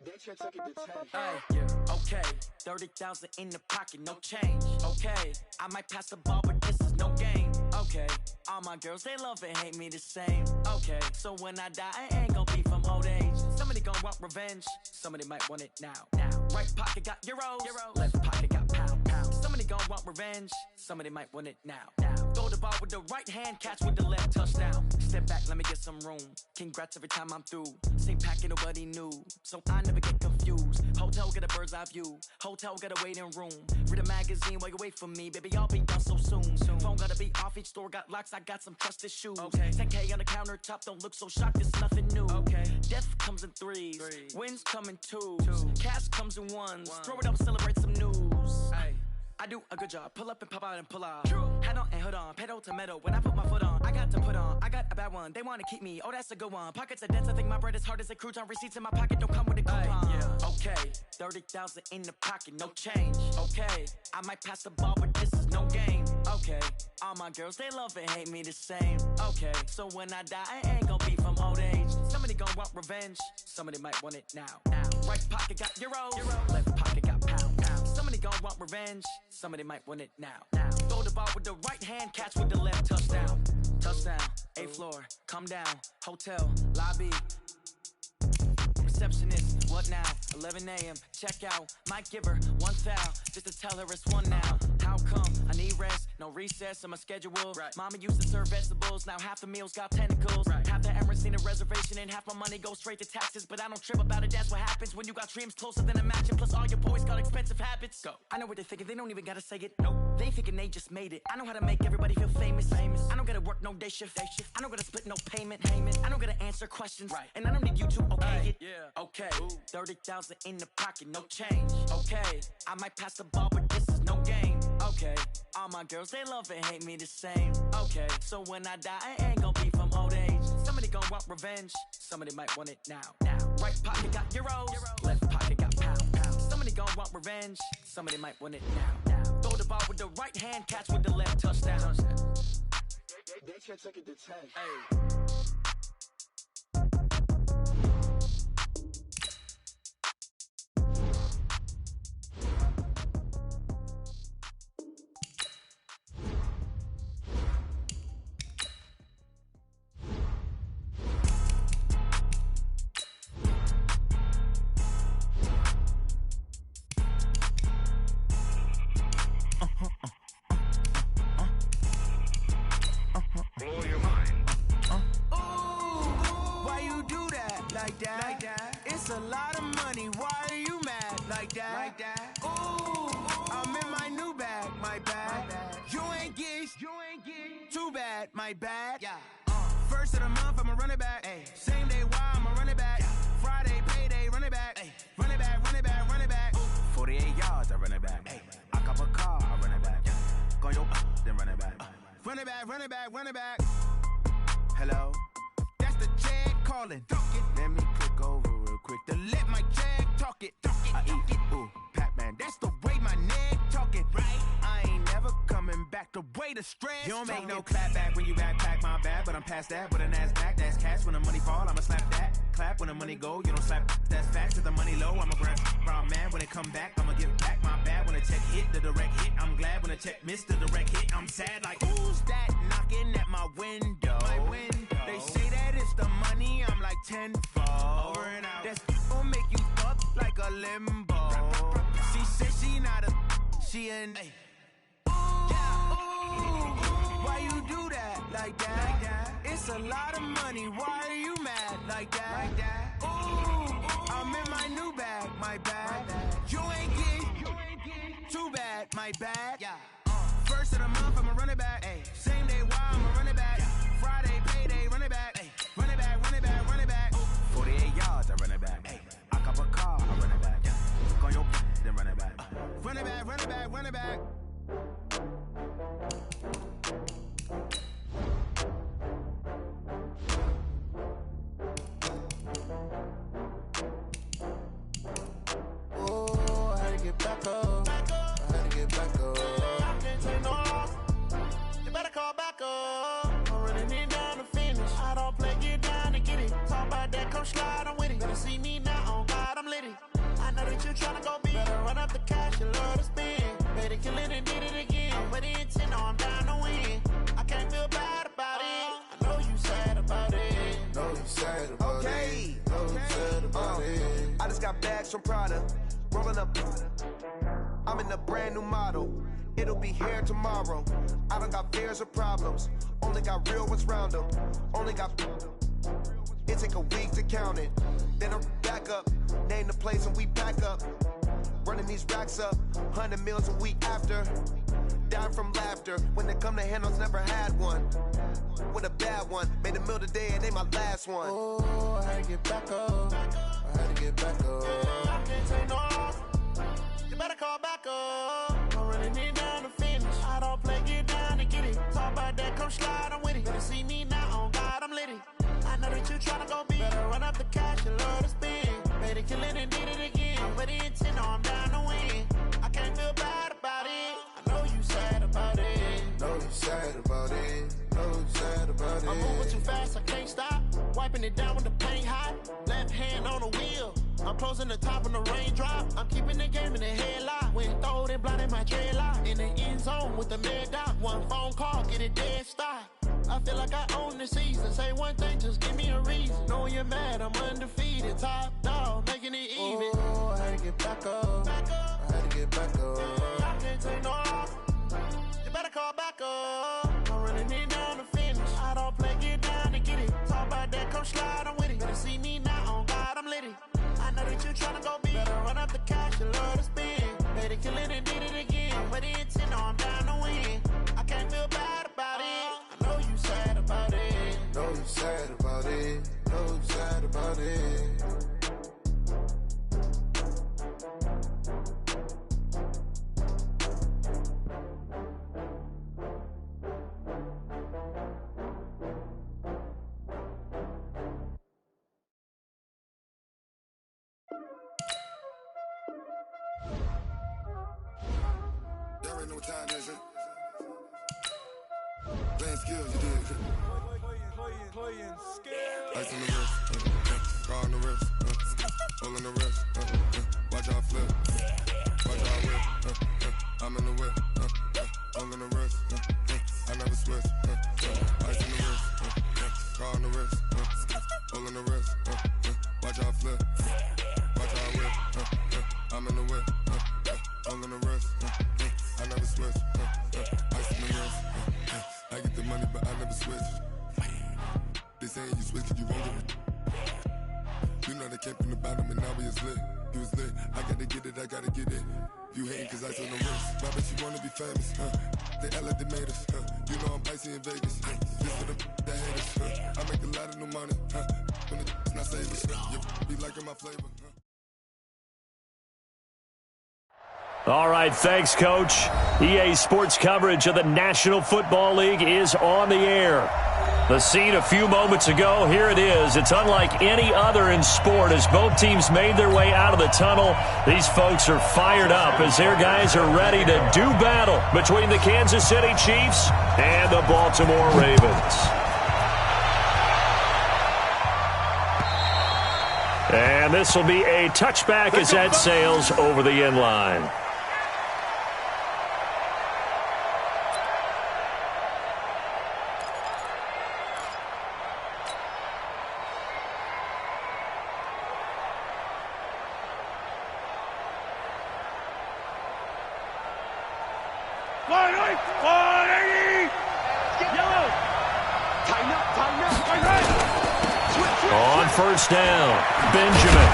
They should take it to 10. Hey, okay, 30,000 in the pocket, no change. Okay, I might pass the ball, but this is no game. Okay, all my girls, they love and hate me the same. Okay, so when I die, I ain't gon' be from old age. Somebody gon' want revenge, somebody might want it now. Right pocket got euros, left pocket got pound. Somebody gon' want revenge, somebody might want it now. Throw the ball with the right hand, catch with the left, touchdown. Step back, let me get some room. Congrats every time I'm through. Same packet, nobody knew, so I never get confused. Hotel get a bird's eye view, hotel get a waiting room. Read a magazine while you wait for me, baby, I'll be done so soon. Phone gotta be off, each store got locks, I got some trusted shoes. 10K on the countertop, don't look so shocked, it's nothing new. Death comes in threes, wins come in twos, cash comes in ones. Throw it up, celebrate some news. I do a good job, pull up and pop out and pull off. Hat on and hood on, pedal to metal. When I put my foot on, I got to put on. I got a bad one, they wanna keep me, oh that's a good one. Pockets are dense, I think my bread is hard as a crouton. Receipts in my pocket don't come with a coupon. Okay, 30,000 in the pocket, no change. Okay, I might pass the ball, but this is no game. Okay, all my girls, they love and hate me the same. Okay, so when I die, I ain't gon' be from old age. Somebody gon' want revenge, somebody might want it now. Right pocket got euros, left pocket got pound. Somebody gon' want revenge, somebody might want it now. Throw the ball with the right hand, catch with the left, touchdown. Touchdown, 8th floor, come down, hotel, lobby. Receptionist, what now? 11 a.m., check out. Might give her one foul, just to tell her it's one now. How come? I need rest, no recess in my schedule. Mama used to serve vegetables, now half the meals got tentacles. Half the Emirates need a reservation and half my money goes straight to taxes. But I don't trip about it, that's what happens when you got dreams closer than a match. And plus all your boys got expensive habits. I know what they're thinking, they don't even gotta say it. Nope, they thinking they just made it. I know how to make everybody feel famous. I don't gotta work no day shift. I don't gotta split no payment. I don't gotta answer questions, and I don't need you to okay it. Okay, 30,000 in the pocket, no change. Okay, I might pass the ball, but this is no game. Okay, all my girls, they love and hate me the same. Okay, so when I die, I ain't gon' be from old age. Somebody gon' want revenge, somebody might want it now. Right pocket got euros, left pocket got pound. Somebody gon' want revenge, somebody might want it now. Throw the ball with the right hand, catch with the left, touchdown. They should take it to 10. Blow your mind. Why you do that? Like that? It's a lot of money. Why are you mad? Like that? Ooh, I'm in my new bag. My bad. You ain't get too bad. My bad. First of the month, I'ma run it back. Same day, why I'ma run it back. Friday, payday, run it back. Run it back, run it back, run it back. 48 yards, I run it back. I cop a car, I run it back. Go your then run it back. Run it back, run it back, run it back. Hello? That's the jag calling. Let me click over real quick to let my jag talk it. I eat it, ooh, Pac-Man. That's the way my neck talking. I ain't never coming back the way the stress. You don't make no clap back when you backpack, my bad. But I'm past that with a NASDAQ. That's cash when the money fall, I'ma slap that. Clap when the money go, you don't slap. That's fast to the money low, I'ma grab. Brown man, when it come back, I'ma give back. My bad when the check hit, the direct hit. I'm glad when the check missed the direct hit. I'm sad like, who's that knocking at my window? They say that it's the money, I'm like tenfold. Over and out. That's gon' make you fuck like a limbo. She said she not a, she an. Why you do that? Like that? It's a lot of money, why are you mad? Like that? Ooh, I'm in my new bag, my bad. You ain't get too bad, my bad. First of the month, I'ma run it back. Same day, why I'ma run it back. Friday, payday, run it back. Run it back, run it back, run it back. 48 yards, I run it back. I cop a car, I run it back. Go your then run it back. Run it back, run it back, run it back. Oh, I had to get back up. I had to get back up. I can't take no loss. You better call back up. I'm running it down to finish. I don't play, get down and get it. Talk about that, come slide, I'm with it. Better see me now, on God, I'm living. know that you tryna go big. Better run up the cash, you love to spend. Made it, kill it, and did it again. But the intent, no, I'm down to win. I can't feel bad about it. I know you sad about it. Know you sad about it. Know you sad about it. I just got bags from Prada. Rolling up. I'm in a brand new model. It'll be here tomorrow. I don't got fears or problems. Only got real ones round them. Only got. It take a week to count it. Then I'm back up. Name the place and we back up. Running these racks up. 100 meals a week after. Dying from laughter. When they come to handles, never had one. With a bad one. Made a meal today and they my last one. Oh, I had to get back up. I had to get back up. I can't take no loss. You better call back up. I'm running it down to finish. I don't play, get down and get it. Talk about that, come slide, I'm with it. Better see me now, on God, I'm lit it. I know that you tryna go big. Better run up the cash, you love to spend. Made it, kill it, and did it again. But the intent, no, I'm down to win. I can't feel bad about it. I know you sad about it. Know you sad about it. Know you sad about it. I'm moving too fast, I can't stop. Wiping it down with the paint hot. Left hand on the wheel. I'm closing the top on the raindrop. I'm keeping the game in the headlock. When throwed and blinded my dreadlock. In the end zone with the mad dot. One phone call, get it dead stop. I feel like I own the season. Say one thing, just give me a reason. Knowing you're mad, I'm undefeated. Top dog, making it even. Oh, I had to get back up. I had to get back up. I can't take no loss. You better call back up. I'm running it down to finish. I don't play, get down and get it. Talk about that, come slide, I'm with it. Better see me now, on God, I'm lit it. I know that you tryna go big. Better run up the cash, you love to spend. Made it, kill it, and did it again. But the intent, no, I'm down to win. I can't feel bad about it. I know you sad about it. Know you sad about it. Know you sad about it. There ain't no time, is it? Playing skills, you did. Playing skills. Ice on the wrist, car on the wrist, all on the wrist. Watch out flip, watch out whip. I'm in the whip, all on the wrist. I never switch. Ice on the wrist, car on the wrist, all on the wrist. Watch out flip, watch out whip. I'm in the whip, all on the wrist. I never switch. Ice on the wrist. I get the money, but I never switch. They saying you switch, you won't get it. You know they came from the bottom and now we is lit. You was lit. I gotta get it, I gotta get it. You hating cause ice on the wrist. Why bet you wanna be famous? They act like they made us. You know I'm icy in Vegas. This for the that haters. I make a lot of new money. When it's not savers. You be liking my flavor. All right, thanks, Coach. EA Sports coverage of the National Football League is on the air. The scene a few moments ago, here it is. It's unlike any other in sport as both teams made their way out of the tunnel. These folks are fired up as their guys are ready to do battle between the Kansas City Chiefs and the Baltimore Ravens. And this will be a touchback as that sails over the end line. On first down, Benjamin.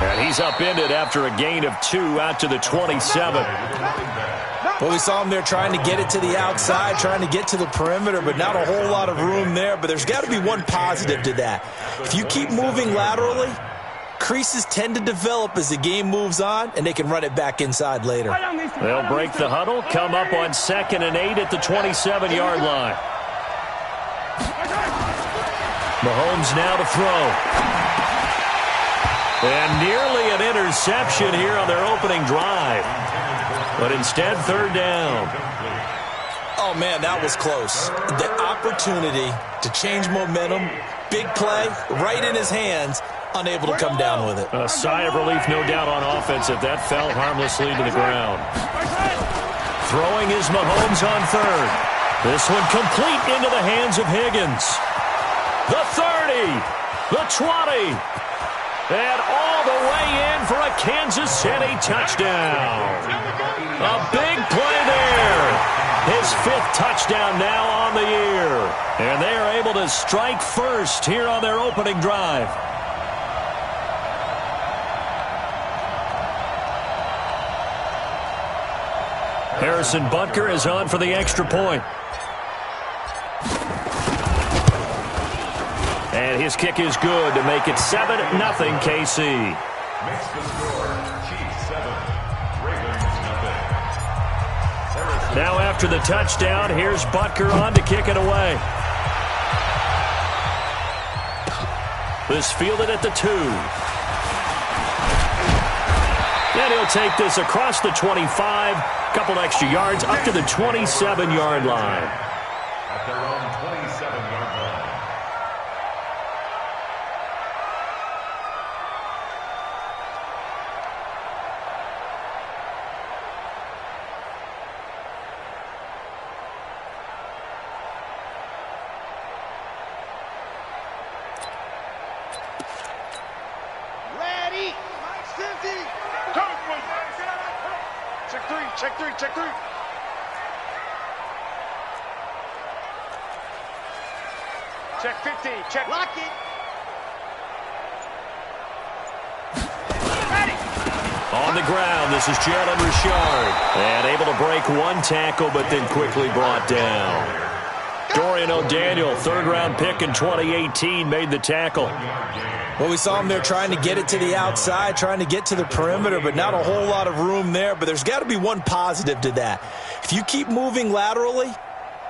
And he's upended after a gain of 2 out to the 27. Well, we saw him there trying to get it to the outside, trying to get to the perimeter, but not a whole lot of room there. But there's got to be one positive to that. If you keep moving laterally, creases tend to develop as the game moves on, and they can run it back inside later. They'll break the huddle, come up on 2nd and 8 at the 27-yard line. Mahomes now to throw. And nearly an interception here on their opening drive. But instead, 3rd down. Oh, man, that was close. The opportunity to change momentum, big play, right in his hands, unable to come down with it. A sigh of relief, no doubt, on offense if that fell harmlessly to the ground. Throwing is Mahomes on third. This one complete into the hands of Higgins. The 30, the 20, and all the way in for a Kansas City touchdown. A big play there. His 5th touchdown now on the year. And they are able to strike first here on their opening drive. Harrison Butker is on for the extra point. And his kick is good to make it 7-0 KC. Makes the score Chiefs 7, Ravens nothing. Now after the touchdown, here's Butker on to kick it away. This fielded at the 2. And he'll take this across the 25, couple extra yards up to the 27-yard line. At their own 27-yard line. Ready. Mike's 50. Check three, check three, check three. Check 50, check. Lock it. On the ground, this is Jalen Richard. And able to break one tackle, but then quickly brought down. Dorian O'Daniel, 3rd-round pick in 2018, made the tackle. Well, we saw him there trying to get it to the outside, trying to get to the perimeter, but not a whole lot of room there. But there's got to be one positive to that. If you keep moving laterally,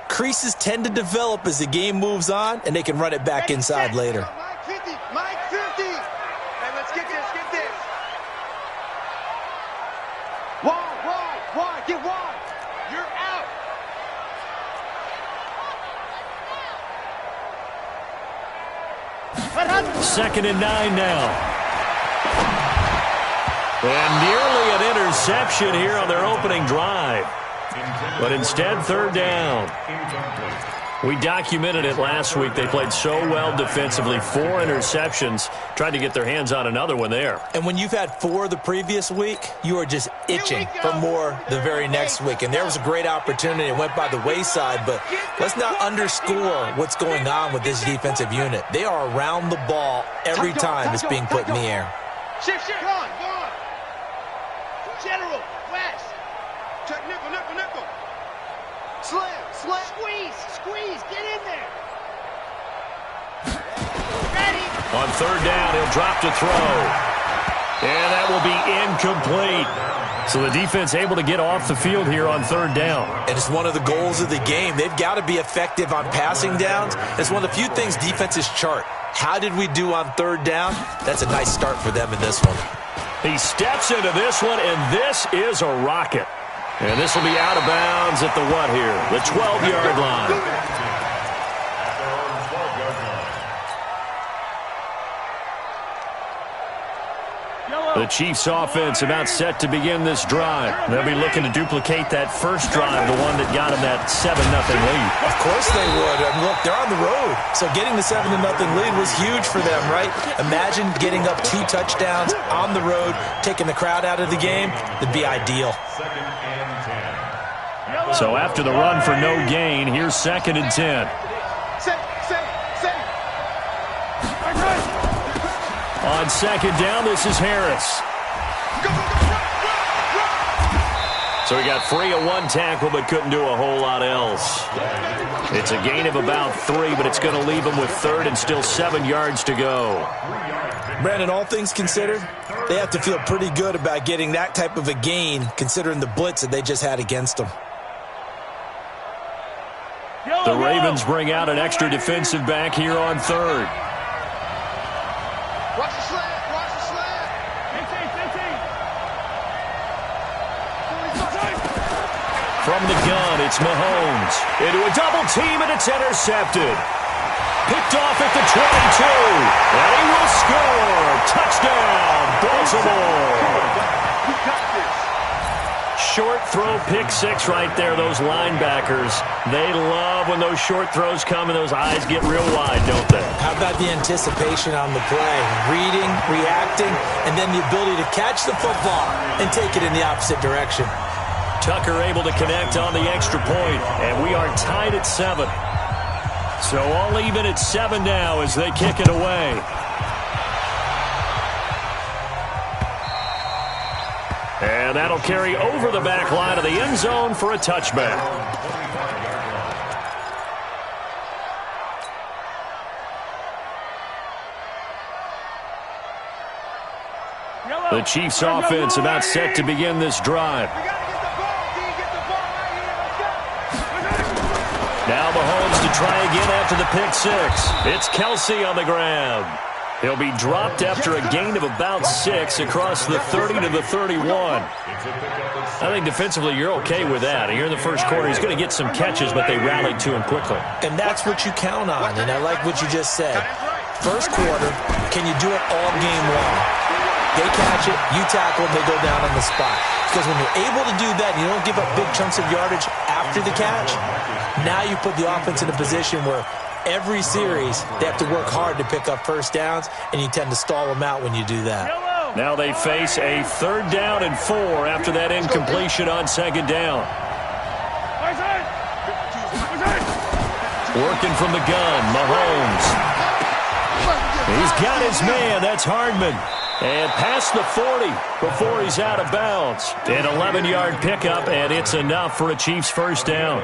creases tend to develop as the game moves on, and they can run it back inside later. Mike 50. Mike 50. Hey, let's get this, get this. Wide. Get wide. You're out. Second and 9 now. And nearly an interception here on their opening drive. But instead, 3rd down. We documented it last week. They played so well defensively. 4 interceptions. Tried to get their hands on another one there. And when you've had 4 the previous week, you are just itching for more the very next week. And there was a great opportunity. It went by the wayside, but let's not underscore what's going on with this defensive unit. They are around the ball every time it's being put in the air. Shift. Go on. General. West. Check nickel. Slam. Squeeze. Get in there. Ready. On 3rd down, he'll drop to throw. And that will be incomplete. So the defense able to get off the field here on 3rd down. And it's one of the goals of the game. They've got to be effective on passing downs. It's one of the few things defenses chart. How did we do on 3rd down? That's a nice start for them in this one. He steps into this one, and this is a rocket. And this will be out of bounds at the what here? The 12-yard line. The Chiefs offense about set to begin this drive. They'll be looking to duplicate that first drive, the one that got them that 7-0 lead. Of course they would. I mean, look, they're on the road. So getting the 7-0 lead was huge for them, right? Imagine getting up 2 touchdowns on the road, taking the crowd out of the game. It'd be ideal. So after the run for no gain, here's 2nd and 10. On 2nd down, this is Harris. So he got free of 1 tackle, but couldn't do a whole lot else. It's a gain of about 3, but it's going to leave him with 3rd and still 7 yards to go. Brandon, all things considered, they have to feel pretty good about getting that type of a gain, considering the blitz that they just had against them. The Ravens bring out an extra defensive back here on 3rd. Watch the slant. From the gun, it's Mahomes. Into a double team, and it's intercepted. Picked off at the 22. And he will score. Touchdown, Baltimore. You got this. Short throw, pick six right there, those linebackers. They love when those short throws come and those eyes get real wide, don't they? How about the anticipation on the play? Reading, reacting, and then the ability to catch the football and take it in the opposite direction. Tucker able to connect on the extra point, and we are tied at 7. So all even at 7 now as they kick it away. And that'll carry over the back line of the end zone for a touchback. The Chiefs offense about set to begin this drive. Now Mahomes to try again after the pick six. It's Kelsey on the grab. He'll be dropped after a gain of about 6 across the 30 to the 31. I think defensively you're okay with that. Here in the first quarter, he's going to get some catches, but they rallied to him quickly. And that's what you count on, and I like what you just said. First quarter, can you do it all game long? They catch it, you tackle them, they go down on the spot. Because when you're able to do that, and you don't give up big chunks of yardage after the catch, now you put the offense in a position where every series, they have to work hard to pick up first downs, and you tend to stall them out when you do that. Now they face a 3rd down and 4 after that incompletion on 2nd down. Working from the gun, Mahomes. He's got his man, that's Hardman. And past the 40 before he's out of bounds. An 11-yard pickup, and it's enough for a Chiefs first down.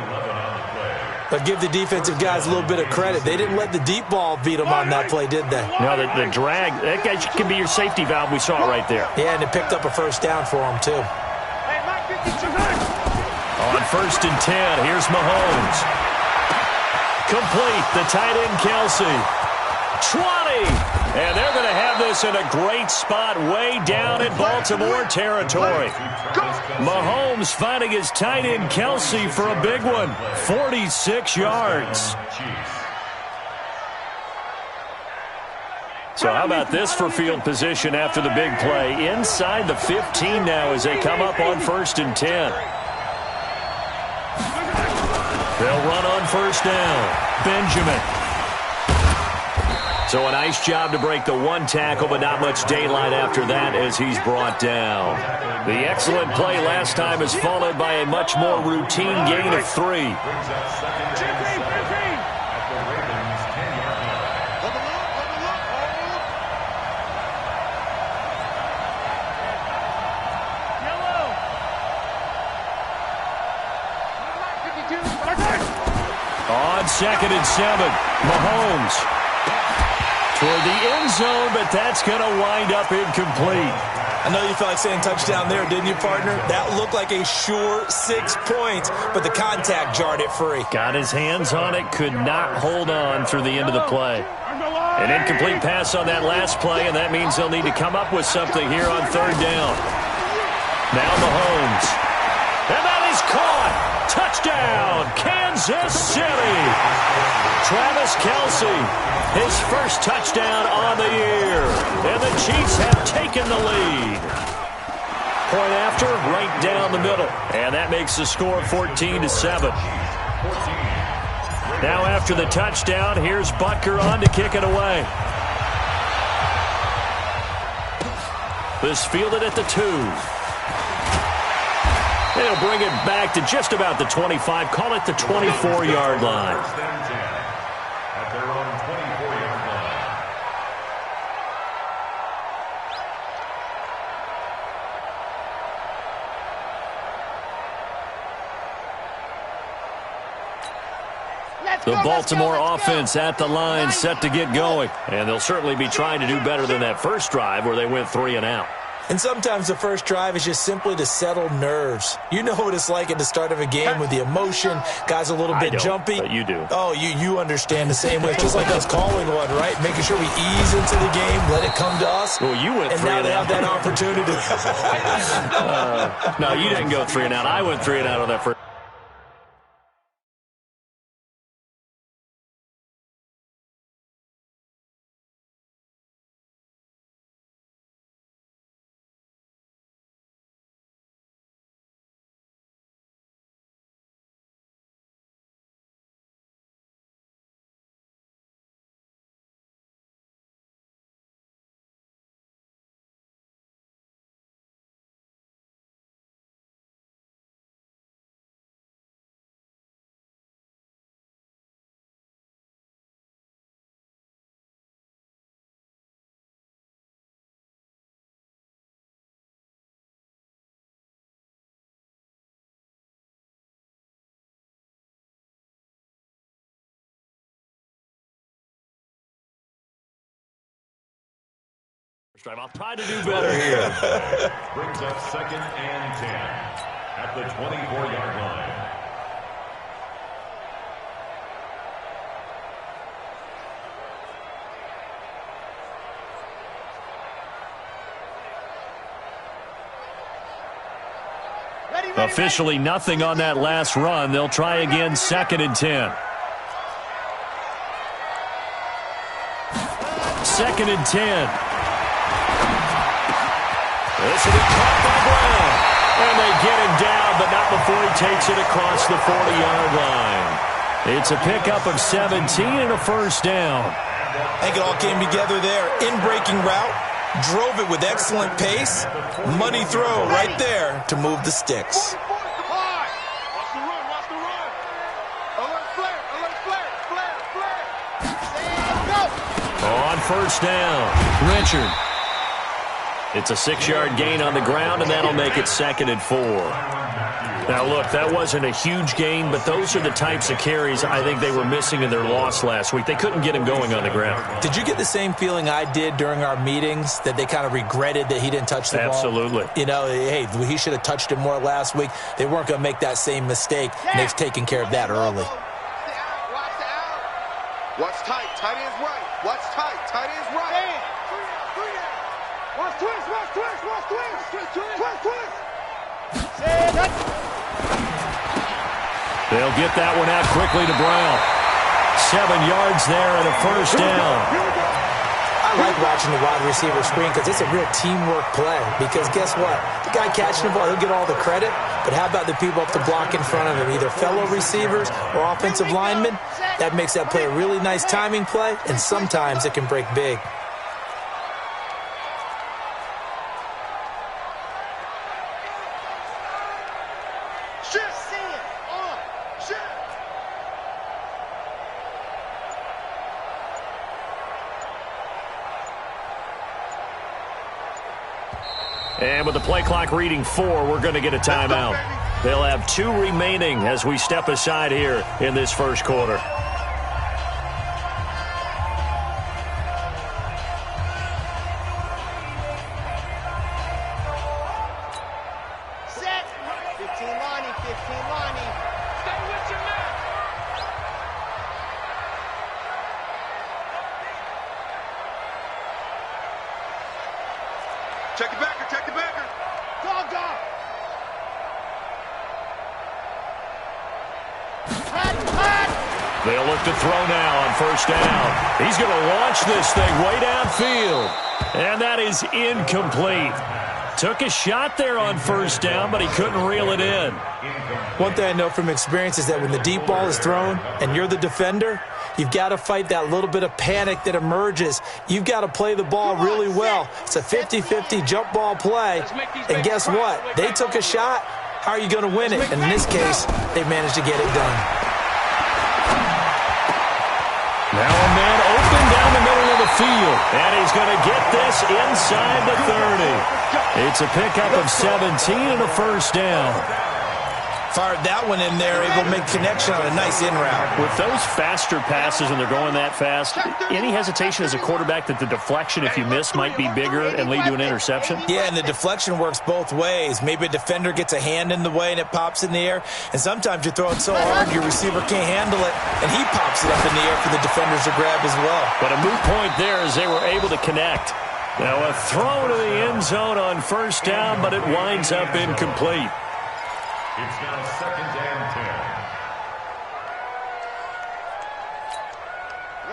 But give the defensive guys a little bit of credit. They didn't let the deep ball beat them on that play, did they? No, the drag, that guy can be your safety valve. We saw it right there. Yeah, and it picked up a first down for them, too. On 1st and 10, here's Mahomes. Complete, the tight end Kelsey. 20! And they're going to have this in a great spot way down in Baltimore territory. Mahomes finding his tight end Kelsey for a big one. 46 yards. So how about this for field position after the big play? Inside the 15 now as they come up on 1st and 10. They'll run on 1st down. Benjamin. So a nice job to break the 1 tackle, but not much daylight after that as he's brought down. The excellent play last time is followed by a much more routine gain of 3. On 2nd and 7, Mahomes. Toward the end zone, but that's going to wind up incomplete. I know you felt like saying touchdown there, didn't you, partner? That looked like a sure 6 points, but the contact jarred it free. Got his hands on it, could not hold on through the end of the play. An incomplete pass on that last play, and that means they'll need to come up with something here on 3rd down. Now Mahomes. And that is caught. Touchdown, Kansas City. Travis Kelsey, his first touchdown on the year. And the Chiefs have taken the lead. Point after, right down the middle. And that makes the score 14-7. Now after the touchdown, here's Butker on to kick it away. This fielded at the 2. They'll bring it back to just about the 25. Call it the 24-yard line. At their own 24-yard line. The Baltimore offense at the line set to get going. And they'll certainly be trying to do better than that first drive where they went 3 and out. And sometimes the first drive is just simply to settle nerves. You know what it's like at the start of a game with the emotion. Guys a little bit jumpy. But you do. Oh, you understand the same way. It's just like us calling one, right? Making sure we ease into the game, let it come to us. Well, you went 3 and out. And now they have that opportunity. No, you didn't go 3 and out. I went 3 and out on that first. I'll try to do better here. Brings up 2nd and 10 at the 24-yard line. Officially nothing on that last run. They'll try again, 2nd and 10. 2nd and 10. This will be caught by Brown. And they get him down, but not before he takes it across the 40-yard line. It's a pickup of 17 and a first down. I think it all came together there. In-breaking route. Drove it with excellent pace. Money throw right there to move the sticks. Watch the run, watch the run. Alert flare, flare. Go. On first down, Richard. It's a 6-yard gain on the ground, and that'll make it 2nd and 4. Now, look, that wasn't a huge gain, but those are the types of carries I think they were missing in their loss last week. They couldn't get him going on the ground. Did you get the same feeling I did during our meetings, that they kind of regretted that he didn't touch the ball? Absolutely. You know, hey, he should have touched it more last week. They weren't going to make that same mistake, and they've taken care of that early. Watch tight, tight end's right. Watch tight, tight end's right. Watch twist. They'll get that one out quickly to Brown. 7 yards there and a first down. I like watching the wide receiver screen because it's a real teamwork play. Because guess what? The guy catching the ball, he'll get all the credit. But how about the people up the block in front of him, either fellow receivers or offensive linemen? That makes that play a really nice timing play, and sometimes it can break big. And with the play clock reading 4, we're going to get a timeout. They'll have 2 remaining as we step aside here in this first quarter. Set. 15 Lonnie. Stay with your man. Check the backer. Dog. They'll look to throw now on first down. He's going to launch this thing way downfield. And that is incomplete. Took a shot there on first down, but he couldn't reel it in. One thing I know from experience is that when the deep ball is thrown and you're the defender, you've got to fight that little bit of panic that emerges. You've got to play the ball really well. It's a 50-50 jump ball play. And guess what? They took a shot. How are you going to win it? And in this case, they managed to get it done. Now a man open down the middle of the field. And he's going to get this inside the 30. It's a pickup of 17 and a first down. Fired that one in there, able to make connection on a nice in route. With those faster passes and they're going that fast, any hesitation as a quarterback that the deflection, if you miss, might be bigger and lead to an interception? Yeah, and the deflection works both ways. Maybe a defender gets a hand in the way and it pops in the air. And sometimes you're throwing so hard your receiver can't handle it, and he pops it up in the air for the defenders to grab as well. But a moot point there as they were able to connect. Now a throw to the end zone on first down, but it winds up incomplete. It's now 2nd and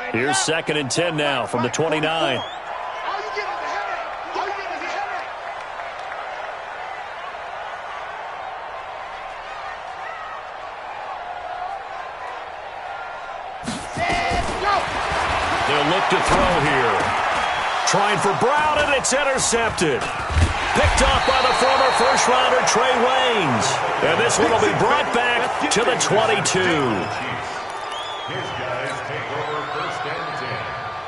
10. Here's 2nd and 10 now from the 29. They'll look to throw here. Trying for Brown, and it's intercepted. Picked off by the former first-rounder Trey Waynes. And this one will be brought back to the 22. His guys take over 1st and 10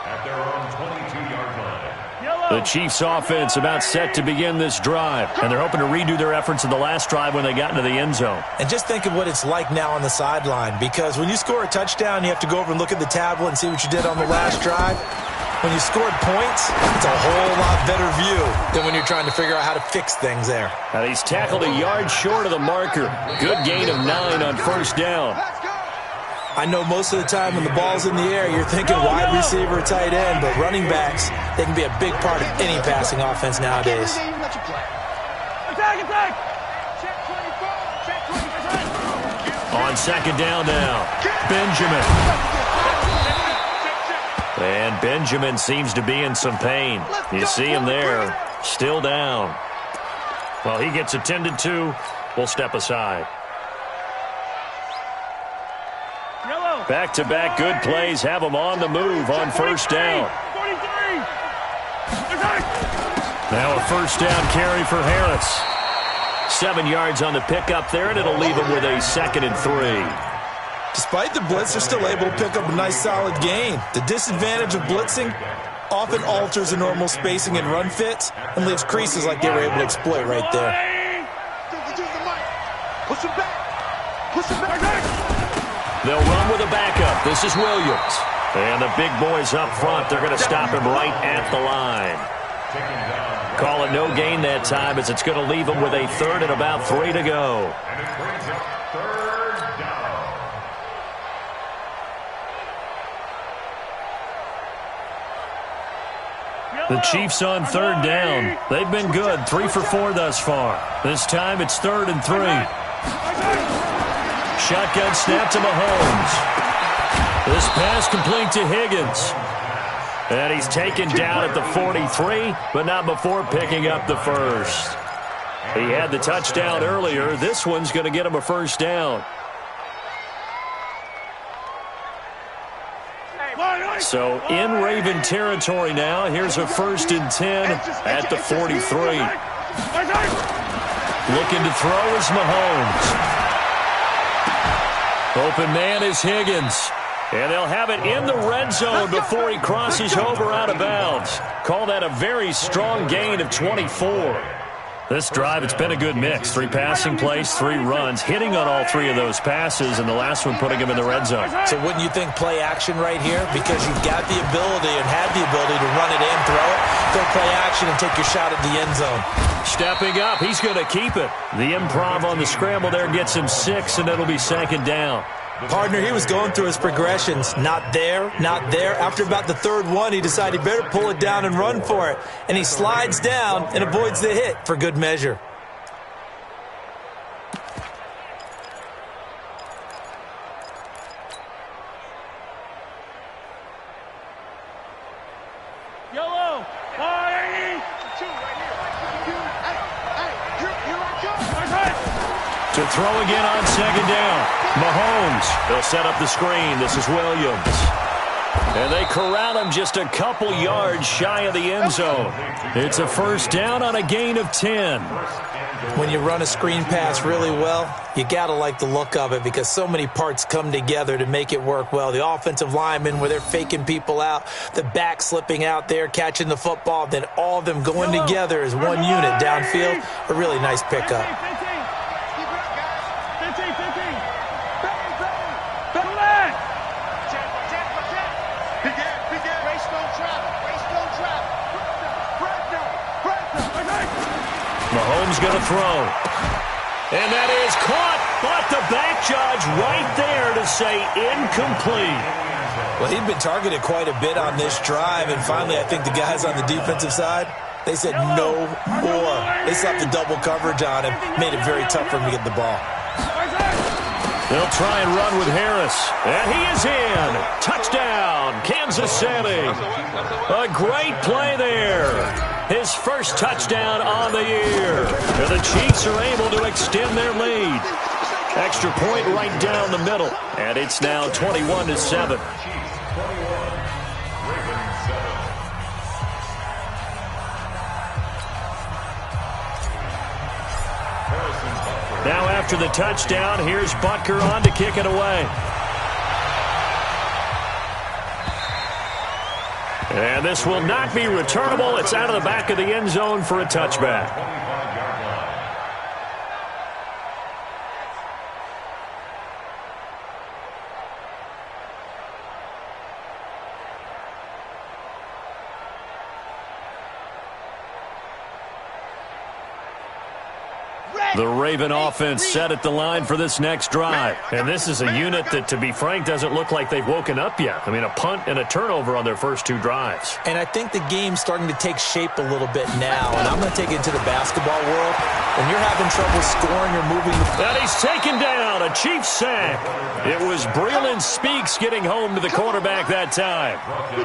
at their own 22-yard line. The Chiefs' offense about set to begin this drive, and they're hoping to redo their efforts in the last drive when they got into the end zone. And just think of what it's like now on the sideline, because when you score a touchdown, you have to go over and look at the tablet and see what you did on the last drive. When you scored points, it's a whole lot better view than when you're trying to figure out how to fix things there. And he's tackled a yard short of the marker. Good gain of 9 on first down. I know most of the time when the ball's in the air, you're thinking wide receiver, tight end, but running backs, they can be a big part of any passing offense nowadays. On second down now, Benjamin. And Benjamin seems to be in some pain. You see him there, still down. Well, he gets attended to. We'll step aside. Back-to-back good plays have him on the move on first down. Now a first down carry for Harris. 7 yards on the pickup there, and it'll leave him with a 2nd and 3. Despite the blitz, they're still able to pick up a nice solid gain. The disadvantage of blitzing often alters the normal spacing and run fits and leaves creases like they were able to exploit right there. Push him back. Push him back. They'll run with a backup. This is Williams. And the big boys up front, they're going to stop him right at the line. Call it no gain that time as it's going to leave him with a 3rd and about 3 to go. And it brings up 3rd down. The Chiefs on 3rd down. They've been good, 3 for 4 thus far. This time it's 3rd and 3. Shotgun snap to Mahomes. This pass complete to Higgins. And he's taken down at the 43, but not before picking up the first. He had the touchdown earlier. This one's going to get him a first down. So in Raven territory now. Here's a 1st and 10 at the 43. Looking to throw is Mahomes. Open man is Higgins. And they'll have it in the red zone before he crosses over out of bounds. Call that a very strong gain of 24. This drive, it's been a good mix. 3 passing plays, 3 runs, hitting on all 3 of those passes, and the last one putting him in the red zone. So wouldn't you think play action right here? Because you've got the ability and had the ability to run it and throw it. Go play action and take your shot at the end zone. Stepping up, he's going to keep it. The improv on the scramble there gets him 6, and it'll be 2nd down. Partner, he was going through his progressions. Not there, not there. After about the 3rd one, he decided he better pull it down and run for it. And he slides down and avoids the hit for good measure. Yellow, body. To throw again on 2nd down. Mahomes, they'll set up the screen. This is Williams. And they corral him just a couple yards shy of the end zone. It's a first down on a gain of 10. When you run a screen pass really well, you got to like the look of it because so many parts come together to make it work well. The offensive linemen, where they're faking people out, the back slipping out there, catching the football, then all of them going together as one unit downfield. A really nice pickup. Mahomes going to throw. And that is caught, but the back judge right there to say incomplete. Well, he'd been targeted quite a bit on this drive, and finally I think the guys on the defensive side, they said no more. They slapped the double coverage on him, made it very tough for him to get the ball. They'll try and run with Harris. And he is in. Touchdown, Kansas City. A great play there. His first touchdown on the year. And the Chiefs are able to extend their lead. Extra point right down the middle. And it's now 21-7. Now after the touchdown, here's Butker on to kick it away. And this will not be returnable. It's out of the back of the end zone for a touchback. The Raven offense set at the line for this next drive. And this is a unit that, to be frank, doesn't look like they've woken up yet. I mean, a punt and a turnover on their first 2 drives. And I think the game's starting to take shape a little bit now. And I'm going to take it into the basketball world. When you're having trouble scoring or moving the... And he's taken down, a Chiefs sack. It was Breland Speaks getting home to the quarterback that time.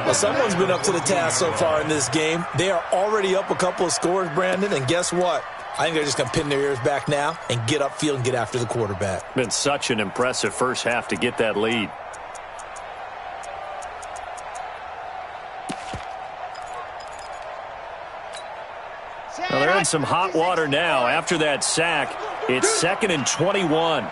Well, someone's been up to the task so far in this game. They are already up a couple of scores, Brandon, and guess what? I think they're just going to pin their ears back now and get upfield and get after the quarterback. Been such an impressive first half to get that lead. Well, they're in some hot water now. After that sack, it's 2nd and 21.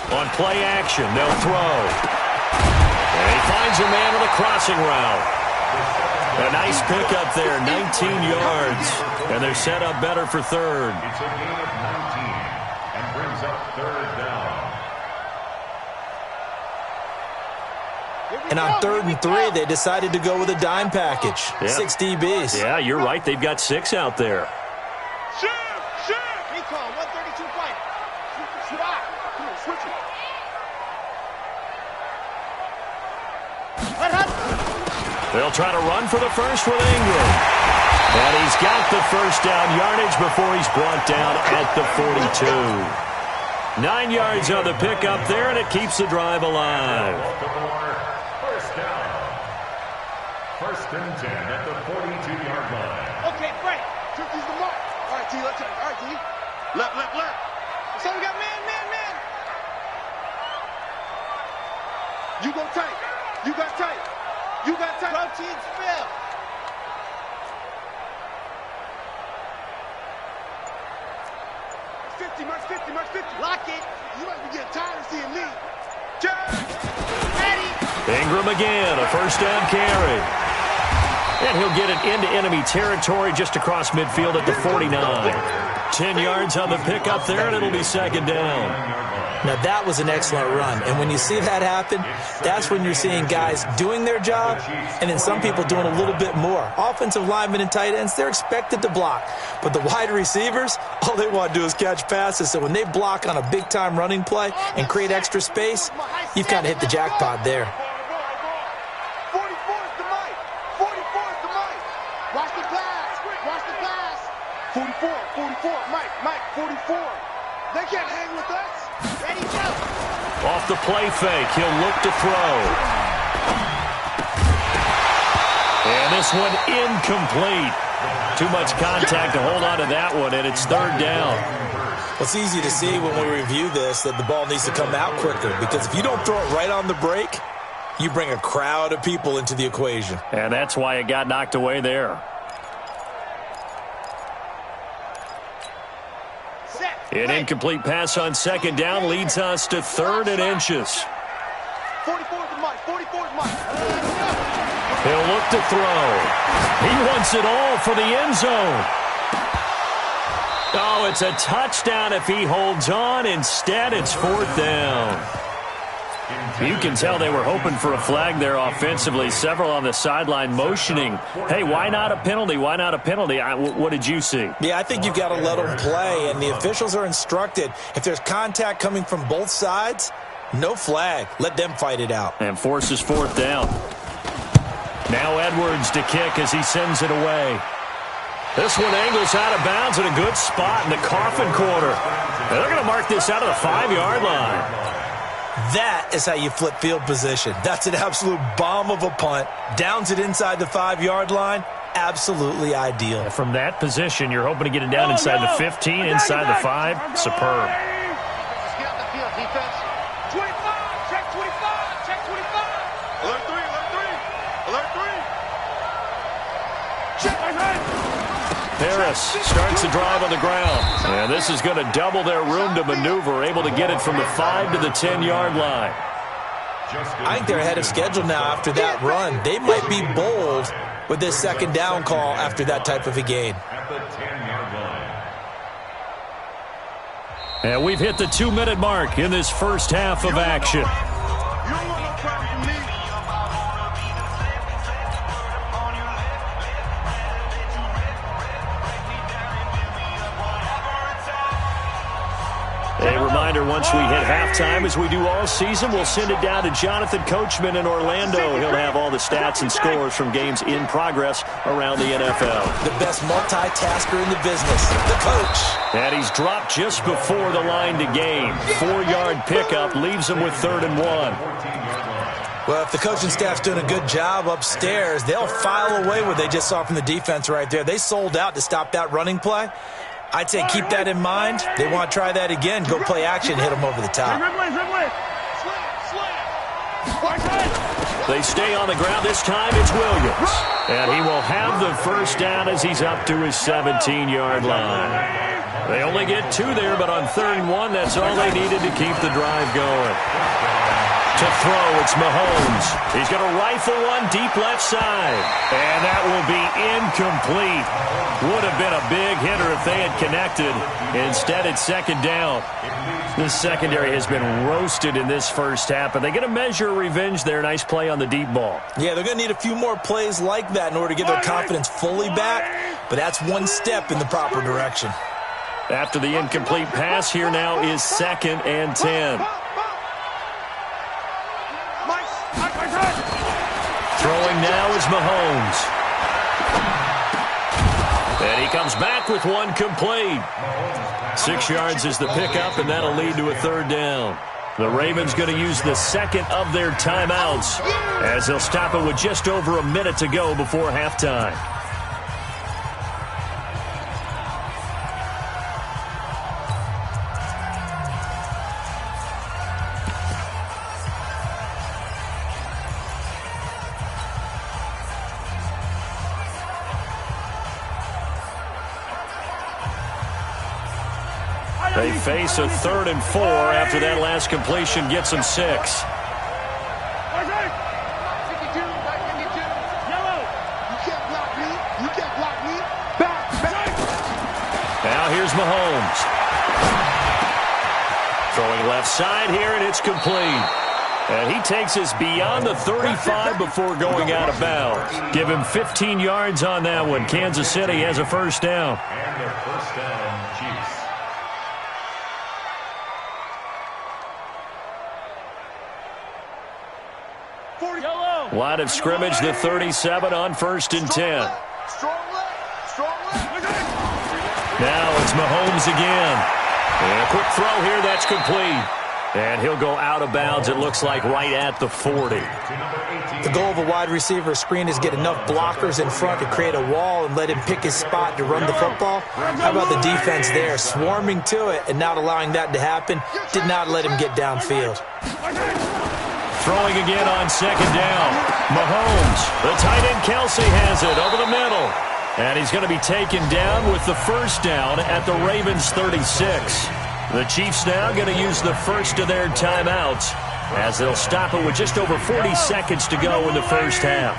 On play action, they'll throw. And he finds a man on a crossing route. A nice pickup there, 19 yards. And they're set up better for 3rd. It's a gain of 19 and brings up 3rd down. And on 3rd and 3, they decided to go with a dime package. Yep. 6 DBs. Yeah, you're right. They've got 6 out there. Recall, 132 fight. Shoot out. Come on, switch it. They'll try to run for the first with Ingram. And he's got the first down yardage before he's brought down at the 42. 9 yards on the pickup there, and it keeps the drive alive. First down. 1st and 10 at the 42-yard line. Okay, Frank. Turkey's the mark. All right, T, let's check. All right, T. Left. So we got man. You go tight. You got tight. Protein spill. March 50. Lock it. You might be getting tired of seeing me. Ready. Ingram again, a first down carry. And he'll get it into enemy territory just across midfield at the 49. 10 yards on the pickup there, and it'll be 2nd down. Now, that was an excellent run. And when you see that happen, that's when you're seeing guys doing their job and then some people doing a little bit more. Offensive linemen and tight ends, they're expected to block. But the wide receivers, all they want to do is catch passes. So when they block on a big-time running play and create extra space, you've kind of hit the jackpot there. 44 is the mic. 44 is the mic. Watch the pass. 44. Mike, 44. They can't hang with us. Ready, go. Off the play fake, he'll look to throw. And this one incomplete. Too much contact to hold on to that one, and it's 3rd down. Well, it's easy to see when we review this that the ball needs to come out quicker, because if you don't throw it right on the break, you bring a crowd of people into the equation. And that's why it got knocked away there. An incomplete pass on 2nd down leads us to 3rd and inches. 44 is the mic. He'll look to throw. He wants it all for the end zone. Oh, it's a touchdown if he holds on. Instead, it's 4th down. You can tell they were hoping for a flag there offensively. Several on the sideline motioning, hey, why not a penalty? Why not a penalty? What did you see? Yeah, I think you've got to let them play, and the officials are instructed. If there's contact coming from both sides, no flag. Let them fight it out. And forces 4th down. Now Edwards to kick as he sends it away. This one angles out of bounds in a good spot in the coffin corner. And they're going to mark this out of the 5-yard line. That is how you flip field position. That's an absolute bomb of a punt. Downs it inside the 5-yard line. Absolutely ideal. From that position, you're hoping to get it down inside the 15, inside the 5. Superb. Get on the field, defense. 25, check 25, check 25. Alert 3. Check my head. Harris starts the drive on the ground. And this is going to double their room to maneuver, able to get it from the 5 to the 10-yard line. I think they're ahead of schedule now after that run. They might be bold with this 2nd down call after that type of a gain. At the 10-yard line. And we've hit the 2-minute mark in this first half of action. You don't want no problem from me. A reminder, once we hit halftime, as we do all season, we'll send it down to Jonathan Coachman in Orlando. He'll have all the stats and scores from games in progress around the NFL. The best multitasker in the business, the coach. And he's dropped just before the line to gain. 4-yard pickup leaves him with 3rd and 1. Well, if the coaching staff's doing a good job upstairs, they'll file away what they just saw from the defense right there. They sold out to stop that running play. I'd say keep that in mind. They want to try that again. Go play action, hit them over the top. They stay on the ground. This time it's Williams. And he will have the first down as he's up to his 17-yard line. They only get 2 there, but on 3rd and 1, that's all they needed to keep the drive going. To throw, it's Mahomes. He's going to rifle one deep left side. And that will be incomplete. Would have been a big hitter if they had connected. Instead, it's 2nd down. This secondary has been roasted in this first half, but they get a measure of revenge there. Nice play on the deep ball. Yeah, they're going to need a few more plays like that in order to get their confidence fully back, but that's one step in the proper direction. After the incomplete pass, here now is 2nd and 10. Throwing now is Mahomes. And he comes back with one complete. 6 yards is the pickup, and that'll lead to a 3rd down. The Ravens going to use the 2nd of their timeouts as they'll stop it with just over a minute to go before halftime. They face a 3rd and 4 after that last completion gets them 6. You can't block me. You can't block me. Back. Now here's Mahomes. Throwing left side here, and it's complete. And he takes us beyond the 35 before going out of bounds. Give him 15 yards on that one. Kansas City has a first down. And their first down, Chiefs. Line of scrimmage, the 37 on 1st and 10. Now it's Mahomes again. And a quick throw here, that's complete. And he'll go out of bounds, it looks like, right at the 40. The goal of a wide receiver screen is get enough blockers in front to create a wall and let him pick his spot to run the football. How about the defense there, swarming to it and not allowing that to happen? Did not let him get downfield. Throwing again on 2nd down. Mahomes, the tight end Kelsey has it over the middle. And he's going to be taken down with the first down at the Ravens 36. The Chiefs now going to use the first of their timeouts as they'll stop it with just over 40 seconds to go in the first half.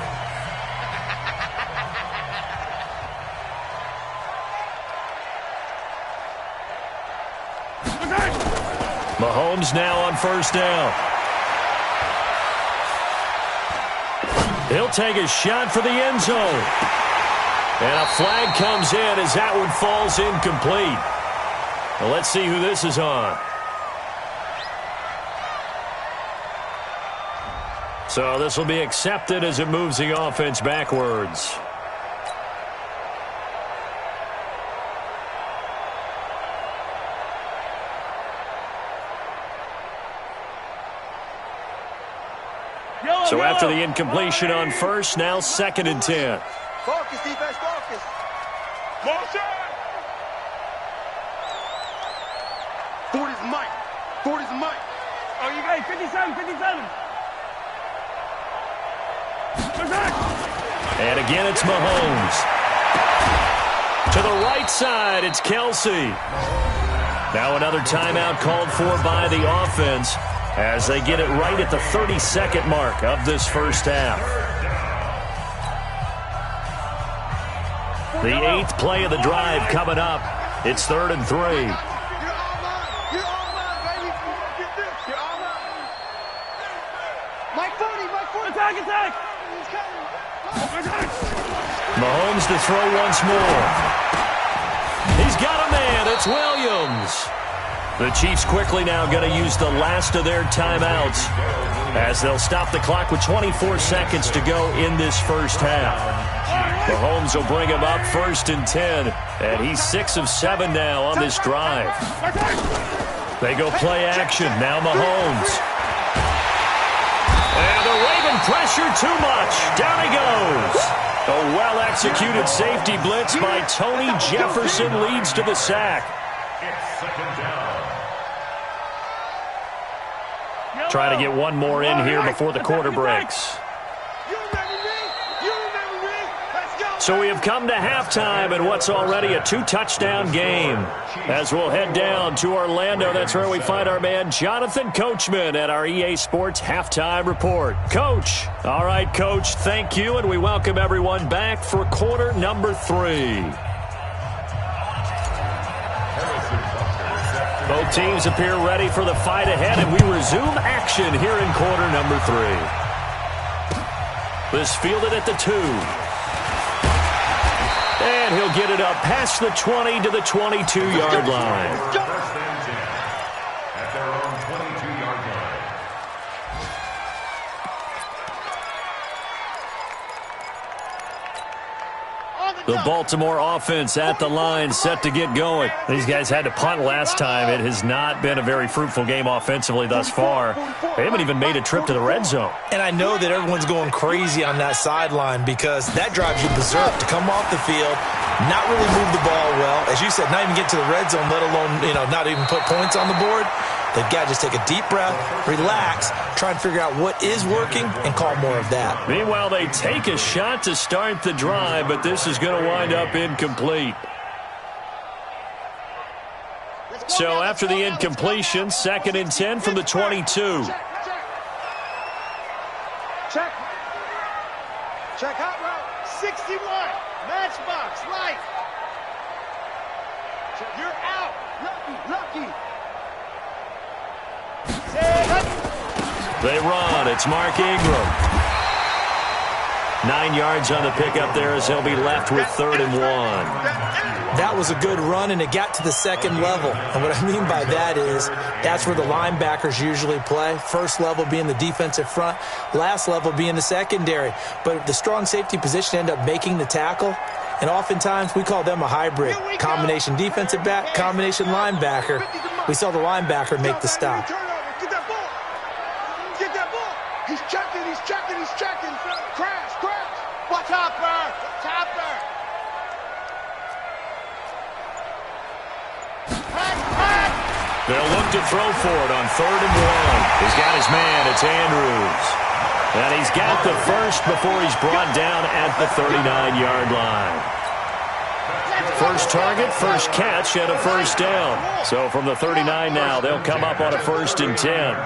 Mahomes now on first down. He'll take a shot for the end zone. And a flag comes in as that one falls incomplete. Well, let's see who this is on. So this will be accepted as it moves the offense backwards. So after the incompletion on first, now 2nd and 10. Focus, defense, focus. Motion! 40's Mike. 40's Mike. Oh, you got 57, 57. And again, it's Mahomes. To the right side, it's Kelsey. Now another timeout called for by the offense as they get it right at the 32nd mark of this first half. The 8th play of the drive coming up. It's 3rd and 3. Mahomes to throw once more. He's got a man. It's Williams. The Chiefs quickly now going to use the last of their timeouts as they'll stop the clock with 24 seconds to go in this first half. Mahomes will bring him up 1st and 10, and he's 6 of 7 now on this drive. They go play action. Now Mahomes. And the Raven pressure too much. Down he goes. A well-executed safety blitz by Tony Jefferson leads to the sack. It's 2nd down. Trying to get one more in here before the quarter breaks. So we have come to halftime in what's already a 2-touchdown game. As we'll head down to Orlando, that's where we find our man Jonathan Coachman at our EA Sports Halftime Report. Coach. All right, Coach, thank you, and we welcome everyone back for quarter number 3. Both teams appear ready for the fight ahead, and we resume action here in quarter number 3. This fielded at the 2. And he'll get it up past the 20 to the 22-yard line. First and 10 at their own 22-yard line. The Baltimore offense at the line, set to get going. These guys had to punt last time. It has not been a very fruitful game offensively thus far. They haven't even made a trip to the red zone. And I know that everyone's going crazy on that sideline because that drives you berserk to come off the field, not really move the ball well. As you said, not even get to the red zone, let alone, not even put points on the board. They've got to just take a deep breath, relax, try and figure out what is working, and call more of that. Meanwhile, they take a shot to start the drive, but this is going to wind up incomplete. So after the incompletion, 2nd and 10 from the 22. Check. Check hot route. 61. Matchbox. Light. You're out. Lucky. They run. It's Mark Ingram. 9 yards on the pickup there as he'll be left with 3rd and 1. That was a good run, and it got to the 2nd level. And what I mean by that is that's where the linebackers usually play. First level being the defensive front, last level being the secondary. But the strong safety position ended up making the tackle. And oftentimes we call them a hybrid. Combination defensive back, combination linebacker. We saw the linebacker make the stop. Get that ball. He's checking. Crash. Watch out, Chopper. They'll look to throw for it on 3rd and 1. He's got his man. It's Andrews. And he's got the first before he's brought down at the 39-yard line. First target, first catch, and a first down. So from the 39 now, they'll come up on a 1st and 10.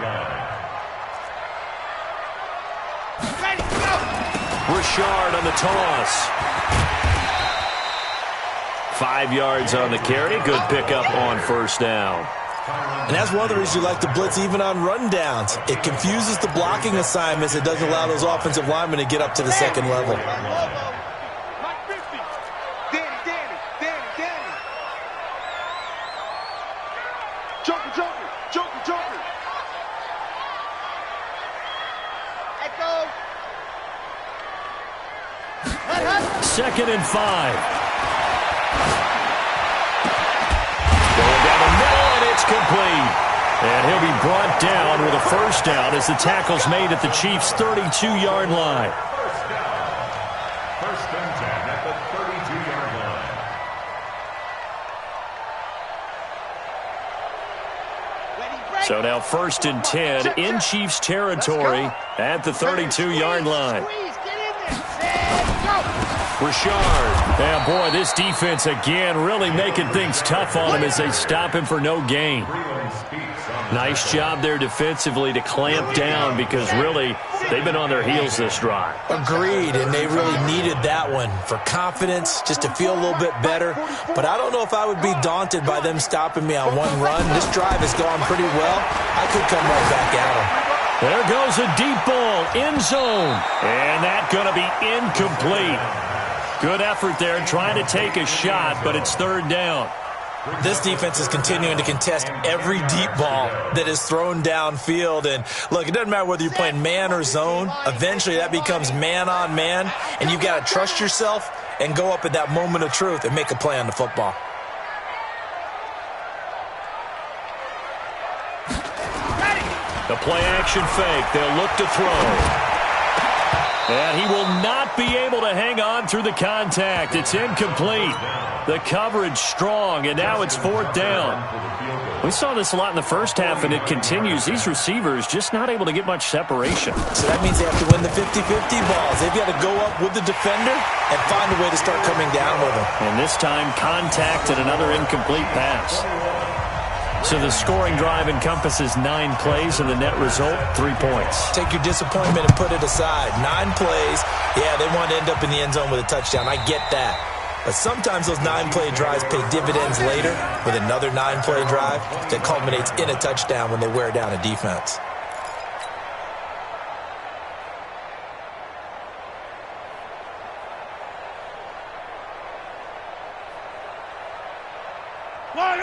Richard on the toss. 5 yards on the carry. Good pickup on 1st down. And that's one of the reasons you like to blitz even on rundowns. It confuses the blocking assignments. It doesn't allow those offensive linemen to get up to the 2nd level. Joker. Echo. 2nd and 5. Going down the middle, and it's complete. And he'll be brought down with a first down as the tackle's made at the Chiefs' 32-yard line. First and 10 at the 32-yard line. So now 1st and 10 in Chiefs territory at the 32-yard line. Richard. Yeah, boy, this defense again really making things tough on him as they stop him for no gain. Nice job there defensively to clamp down because really they've been on their heels this drive. Agreed, and they really needed that one for confidence, just to feel a little bit better. But I don't know if I would be daunted by them stopping me on one run. This drive has gone pretty well. I could come right back at them. There goes a deep ball, end zone. And that's going to be incomplete. Good effort there trying to take a shot, but it's third down. This defense is continuing to contest every deep ball that is thrown downfield. And, look, it doesn't matter whether you're playing man or zone. Eventually that becomes man on man, and you've got to trust yourself and go up at that moment of truth and make a play on the football. The play-action fake. They'll look to throw. And he will not be able to hang on through the contact. It's incomplete. The coverage strong, and now it's fourth down. We saw this a lot in the first half, and it continues. These receivers just not able to get much separation. So that means they have to win the 50-50 balls. They've got to go up with the defender and find a way to start coming down with them. And this time, contact and another incomplete pass. So the scoring drive encompasses 9 plays, and the net result, 3 points. Take your disappointment and put it aside. 9 plays. Yeah, they want to end up in the end zone with a touchdown. I get that. But sometimes those 9-play drives pay dividends later with another 9-play drive that culminates in a touchdown when they wear down a defense.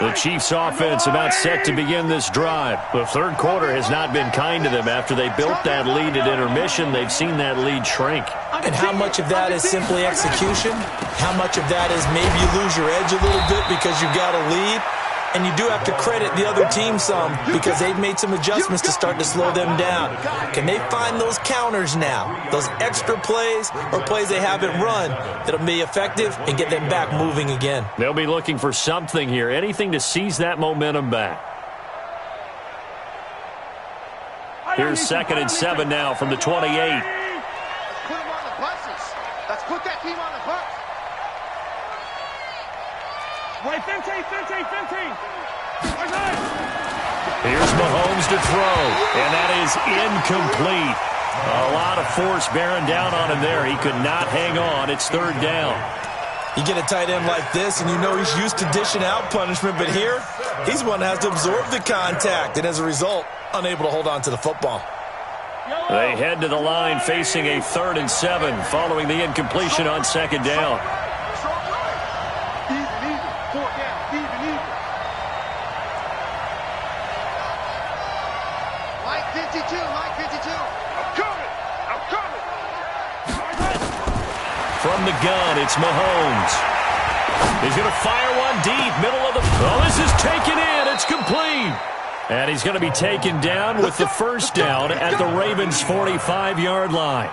The Chiefs' offense about set to begin this drive. The third quarter has not been kind to them. After they built that lead at intermission, they've seen that lead shrink. And how much of that is simply execution? How much of that is maybe you lose your edge a little bit because you've got a lead? And you do have to credit the other team some because they've made some adjustments to start to slow them down. Can they find those counters now, those extra plays or plays they haven't run that'll be effective and get them back moving again? They'll be looking for something here, anything to seize that momentum back. Here's 2nd and 7 now from the 28. Let's put them on the buses. Let's put that team on the bus. Right, 15. Here's Mahomes to throw, and that is incomplete. A lot of force bearing down on him there. He could not hang on. It's third down. You get a tight end like this, and you know he's used to dishing out punishment, but here, he's one that has to absorb the contact, and as a result, unable to hold on to the football. They head to the line facing a 3rd and 7 following the incompletion on 2nd down. From the gun, it's Mahomes. He's going to fire one deep, middle of the... Oh, this is taken in. It's complete. And he's going to be taken down with the first down at the Ravens' 45-yard line.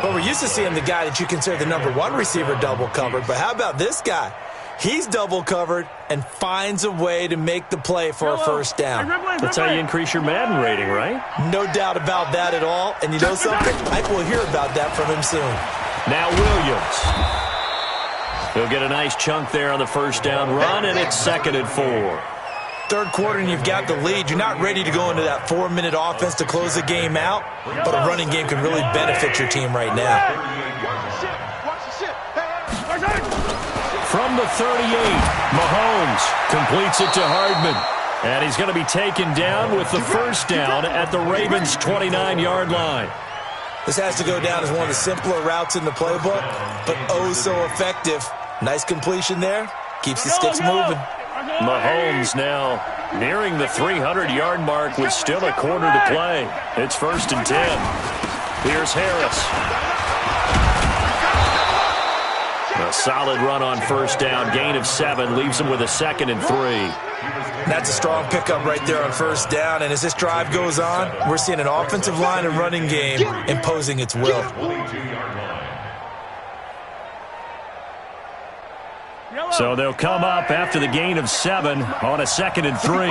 Well, we're used to seeing the guy that you consider the number 1 receiver double covered, but how about this guy? He's double covered and finds a way to make the play for a first down. That's how you increase your Madden rating, right? No doubt about that at all. And you know something? I think we'll hear about that from him soon. Now Williams. He'll get a nice chunk there on the first down run, and it's 2nd and 4. Third quarter, and you've got the lead. You're not ready to go into that 4-minute offense to close the game out, but a running game can really benefit your team right now. From the 38, Mahomes completes it to Hardman. And he's going to be taken down with the first down at the Ravens' 29-yard line. This has to go down as one of the simpler routes in the playbook, but oh so effective. Nice completion there. Keeps the sticks moving. Mahomes now nearing the 300-yard mark with still a quarter to play. It's 1st and 10. Here's Harris. A solid run on first down. Gain of 7 leaves him with a 2nd and 3. That's a strong pickup right there on first down. And as this drive goes on, we're seeing an offensive line and running game imposing its will. So they'll come up after the gain of 7 on a 2nd and 3.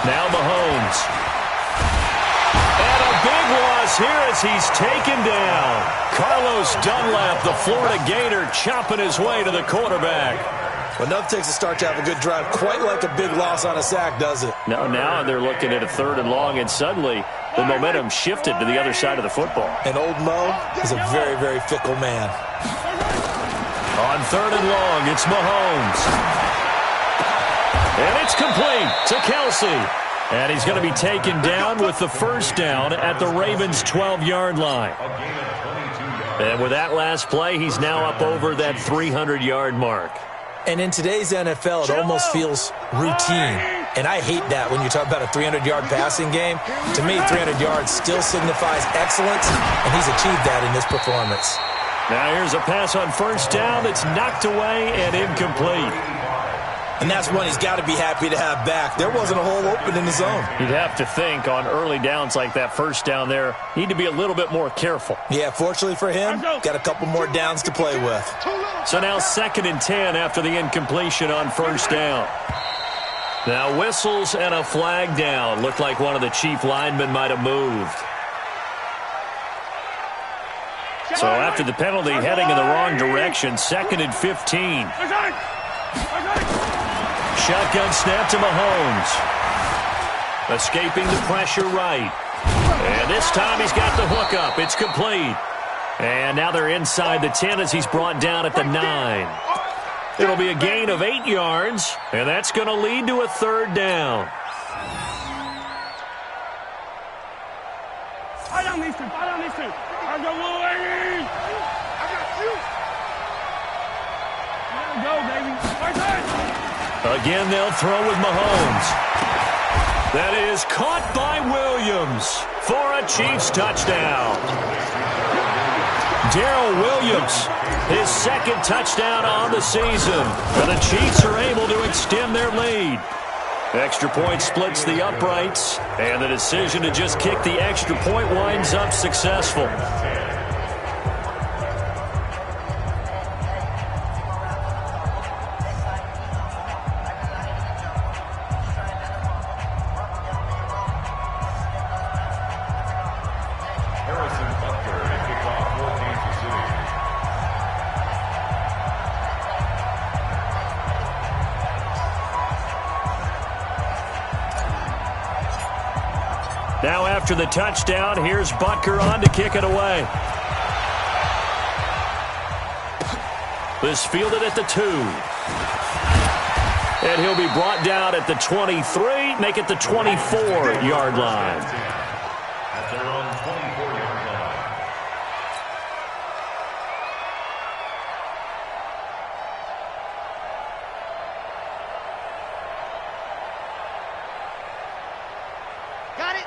Now Mahomes. And a big loss here as he's taken down. Carlos Dunlap, the Florida Gator, chopping his way to the quarterback. Well, enough takes a start to have a good drive. Quite like a big loss on a sack, does it? Now they're looking at a 3rd and long, and suddenly the momentum shifted to the other side of the football. And old Mo is a very, very fickle man. On 3rd and long, it's Mahomes. And it's complete to Kelsey. And he's going to be taken down with the first down at the Ravens' 12-yard line. And with that last play, he's now up over that 300-yard mark. And in today's NFL, it almost feels routine. And I hate that when you talk about a 300-yard passing game. To me, 300 yards still signifies excellence, and he's achieved that in this performance. Now here's a pass on first down that's knocked away and incomplete. And that's one he's got to be happy to have back. There wasn't a hole open in the zone. You'd have to think on early downs like that first down there, need to be a little bit more careful. Yeah, fortunately for him, got a couple more downs to play with. So now 2nd and 10 after the incompletion on first down. Now whistles and a flag down. Looked like one of the chief linemen might have moved. So after the penalty, heading in the wrong direction, 2nd and 15. Shotgun snap to Mahomes. Escaping the pressure right. And this time he's got the hook up. It's complete. And now they're inside the 10 as he's brought down at the 9. It'll be a gain of 8 yards, and that's going to lead to a 3rd down. I got you. Go, baby. Again, they'll throw with Mahomes. That is caught by Williams for a Chiefs touchdown. Darrell Williams, his 2nd touchdown on the season. And the Chiefs are able to extend their lead. Extra point splits the uprights, and the decision to just kick the extra point winds up successful. Now after the touchdown, here's Butker on to kick it away. This fielded at the 2. And he'll be brought down at the 23, make it the 24-yard line. At their own 24-yard line.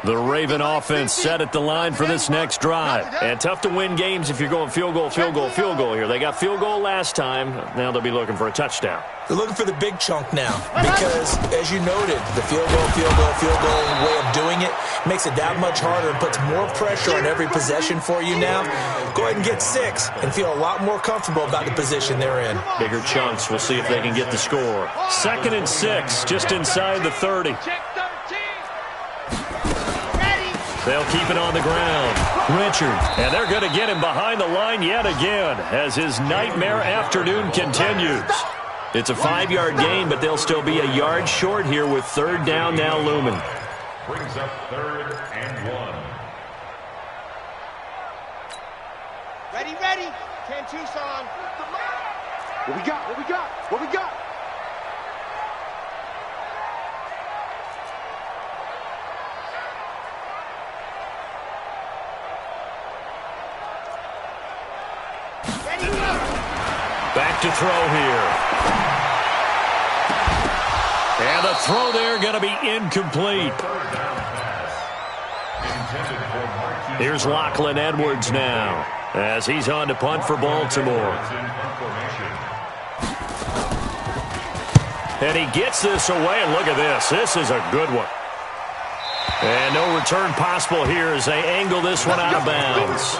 The Raven offense set at the line for this next drive. And tough to win games if you're going field goal here. They got field goal last time. Now they'll be looking for a touchdown. They're looking for the big chunk now because, as you noted, the field goal way of doing it makes it that much harder and puts more pressure on every possession for you now. Go ahead and get 6 and feel a lot more comfortable about the position they're in. Bigger chunks. We'll see if they can get the score. 2nd and 6, just inside the 30. They'll keep it on the ground. Richard, and they're going to get him behind the line yet again as his nightmare afternoon continues. It's a 5-yard gain, but they'll still be a yard short here with 3rd down now looming. Brings up 3rd and 1. Ready. 10 Tucson. What we got? Back to throw here. And the throw there going to be incomplete. Here's Lachlan Edwards now as he's on to punt for Baltimore. And he gets this away, and look at this. This is a good one. And no return possible here as they angle this one out of bounds.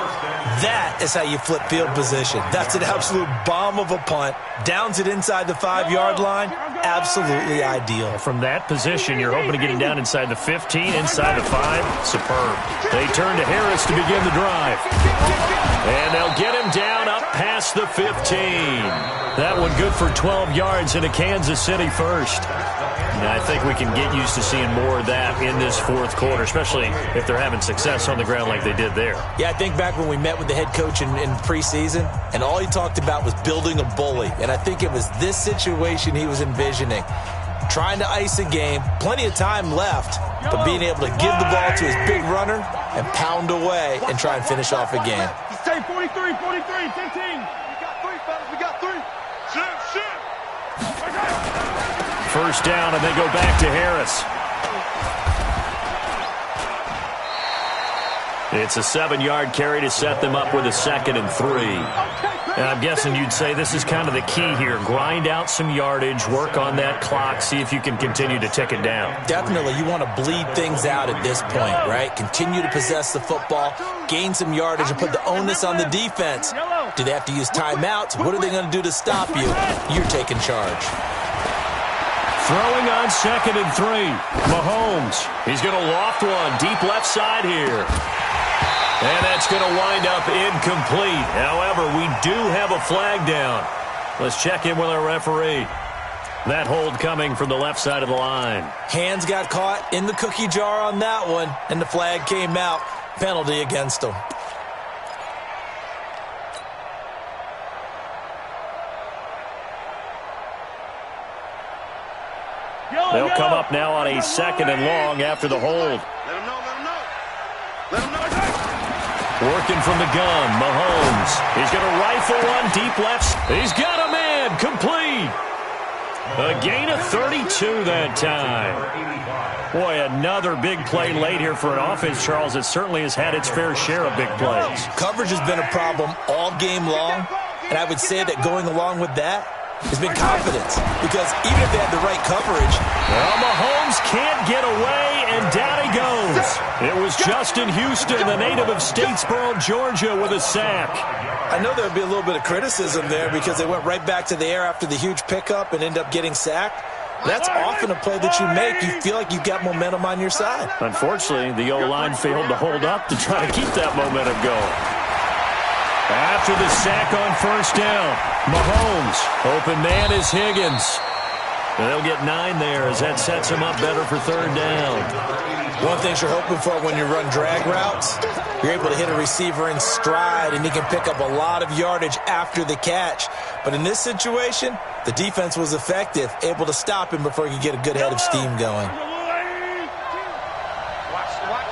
That is how you flip field position. That's an absolute bomb of a punt. Downs it inside the 5-yard line. Absolutely ideal. From that position, you're hoping to get him down inside the 15, inside the 5. Superb. They turn to Harris to begin the drive. And they'll get him down up past the 15. That one good for 12 yards into Kansas City first. And I think we can get used to seeing more of that in this 4th quarter, especially if they're having success on the ground like they did there. Yeah, I think back when we met with the head coach in preseason, and all he talked about was building a bully. And I think it was this situation he was envisioning. trying to ice a game, plenty of time left, but being able to give the ball to his big runner and pound away and try and finish off a game. Stay 43, 43, 15. We got three, fellas. We got three. Shit. First down, and they go back to Harris. It's a 7-yard carry to set them up with a 2nd and 3. And I'm guessing you'd say this is kind of the key here. Grind out some yardage, work on that clock, see if you can continue to tick it down. Definitely. You want to bleed things out at this point, right? Continue to possess the football, gain some yardage, and put the onus on the defense. Do they have to use timeouts? What are they going to do to stop you? You're taking charge. Throwing on 2nd and 3. Mahomes. He's going to loft one deep left side here. And that's going to wind up incomplete. However, we do have a flag down. Let's check in with our referee. That hold coming from the left side of the line. Hands got caught in the cookie jar on that one, and the flag came out. Penalty against him. They'll come up now on a 2nd and long after the hold. Let him know. Working from the gun, Mahomes. He's going to rifle one deep left. He's got a man, complete. A gain of 32 that time. Boy, another big play late here for an offense, Charles. It certainly has had its fair share of big plays. Coverage has been a problem all game long, and I would say that going along with that has been confidence, because even if they had the right coverage. Well, Mahomes can't get away, and down he goes. It was Justin Houston, the native of Statesboro, Georgia, with a sack. I know there would be a little bit of criticism there because they went right back to the air after the huge pickup and end up getting sacked. That's often a play that you make. You feel like you've got momentum on your side. Unfortunately, the O-line failed to hold up to try to keep that momentum going. After the sack on first down, Mahomes. Open man is Higgins. And they'll get 9 there as that sets him up better for 3rd down. One thing you're hoping for when you run drag routes, you're able to hit a receiver in stride, and he can pick up a lot of yardage after the catch. But in this situation, the defense was effective, able to stop him before he could get a good head of steam going. Watch the run.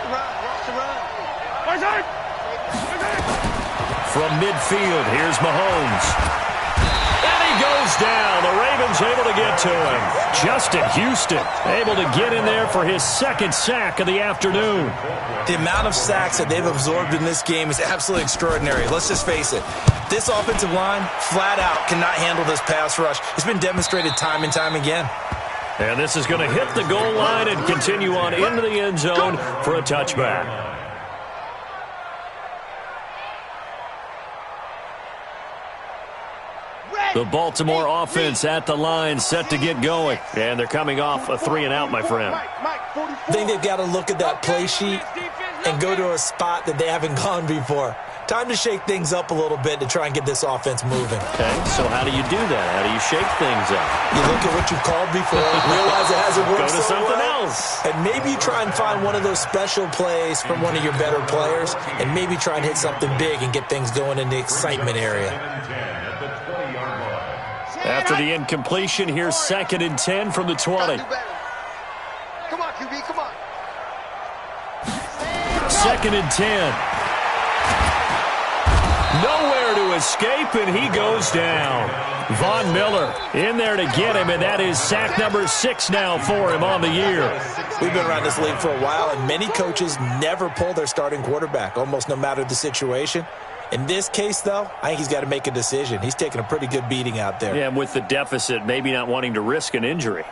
From midfield, here's Mahomes. And he goes down. The Ravens able to get to him. Justin Houston able to get in there for his 2nd sack of the afternoon. The amount of sacks that they've absorbed in this game is absolutely extraordinary. Let's just face it. This offensive line, flat out, cannot handle this pass rush. It's been demonstrated time and time again. And this is going to hit the goal line and continue on into the end zone for a touchback. The Baltimore offense at the line, set to get going. And they're coming off a 3-and-out, my friend. I think they've got to look at that play sheet and go to a spot that they haven't gone before. Time to shake things up a little bit to try and get this offense moving. Okay, so how do you do that? How do you shake things up? You look at what you've called before, realize it hasn't worked Go to something else. And maybe try and find one of those special plays from one of your better players, and maybe try and hit something big and get things going in the excitement area. After the incompletion, here's 2nd and 10 from the 20. Come on, QB, come on. 2nd and 10. Nowhere to escape, and he goes down. Von Miller in there to get him, and that is sack number 6 now for him on the year. We've been around this league for a while, and many coaches never pull their starting quarterback, almost no matter the situation. In this case, though, I think he's got to make a decision. He's taking a pretty good beating out there. Yeah, and with the deficit, maybe not wanting to risk an injury.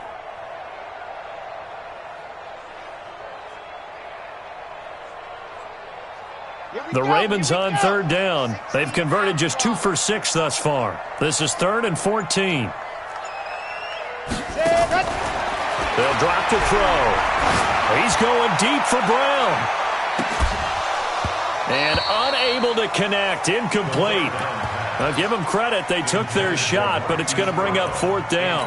The Ravens on 3rd down. They've converted just 2 for 6 thus far. This is 3rd and 14. They'll drop to throw. He's going deep for Brown. And unable to connect. Incomplete. I'll give them credit. They took their shot, but it's going to bring up 4th down.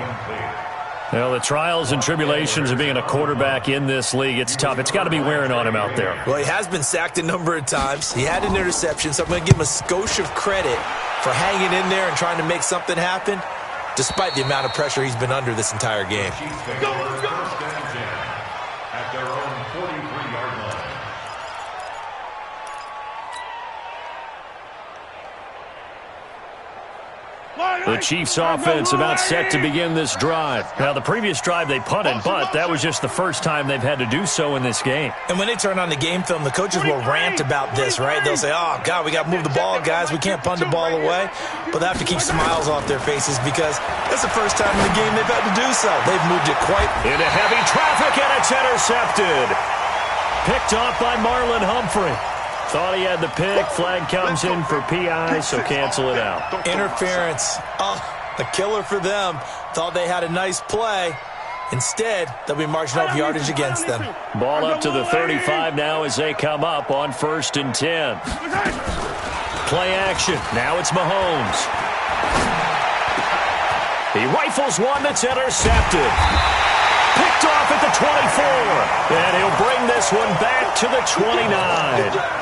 Well, the trials and tribulations of being a quarterback in this league, it's tough. It's got to be wearing on him out there. Well, he has been sacked a number of times. He had an interception, so I'm going to give him a skosh of credit for hanging in there and trying to make something happen. despite the amount of pressure he's been under this entire game. First and 10 at their own 43-yard line. The Chiefs offense about set to begin this drive. Now, the previous drive they punted, but that was just the first time they've had to do so in this game. And when they turn on the game film, the coaches will rant about this, right? They'll say, oh, God, we got to move the ball, guys. We can't punt the ball away. But they have to keep smiles off their faces because that's the first time in the game they've had to do so. They've moved it quite into heavy traffic, and it's intercepted. Picked off by Marlon Humphrey. Thought he had the pick. Flag comes in for PI, so cancel it out. Interference. Oh, a killer for them. Thought they had a nice play. Instead, they'll be marching off yardage against them. Ball up to the 35 now as they come up on 1st and 10. Play action. Now it's Mahomes. He rifles one that's intercepted. Picked off at the 24. And he'll bring this one back to the 29.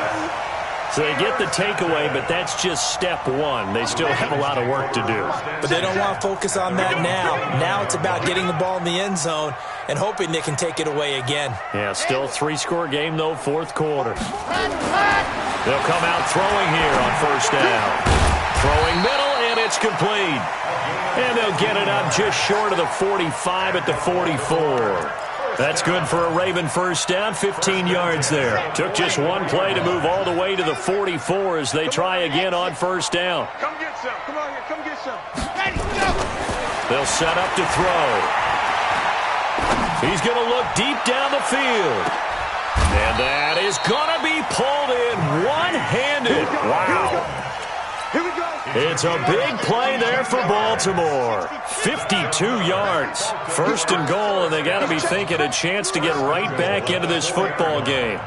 So they get the takeaway, but that's just step one. They still have a lot of work to do. But they don't want to focus on that now. Now it's about getting the ball in the end zone and hoping they can take it away again. Yeah, still 3-score game, though, 4th quarter. They'll come out throwing here on 1st down. Throwing middle, and it's complete. And they'll get it up just short of the 45 at the 44. That's good for a Raven 1st down, 15 yards there. Took just one play to move all the way to the 44 as they try again on 1st down. Come get some. Come on here. Come get some. They'll set up to throw. He's going to look deep down the field. And that is going to be pulled in one-handed. Wow. Here we go. It's a big play there for Baltimore. 52 yards. 1st and goal, and they got to be thinking a chance to get right back into this football game.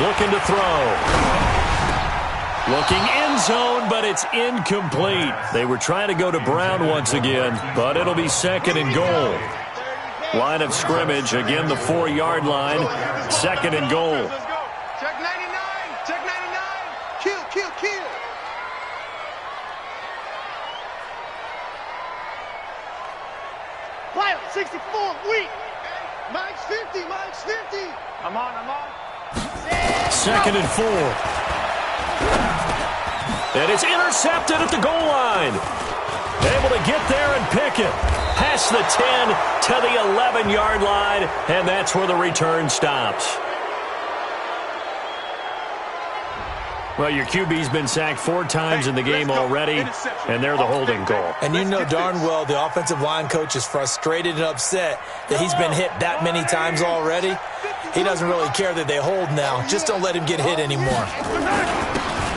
Looking to throw. Looking end zone, but it's incomplete. They were trying to go to Brown once again, but it'll be 2nd and goal. Line of scrimmage, again the 4-yard line. 2nd and goal. Check 99. Check 99. Kill, kill, kill. Pilot 64, weak. Mike's 50, Mike's 50. I'm on. 2nd and 4. And it's intercepted at the goal line. Able to get there and pick it. Past the 10 to the 11-yard line, and that's where the return stops. Well, your QB's been sacked 4 times in the game already, and they're the holding goal. And you know darn well the offensive line coach is frustrated and upset that he's been hit that many times already. He doesn't really care that they hold now. Just don't let him get hit anymore.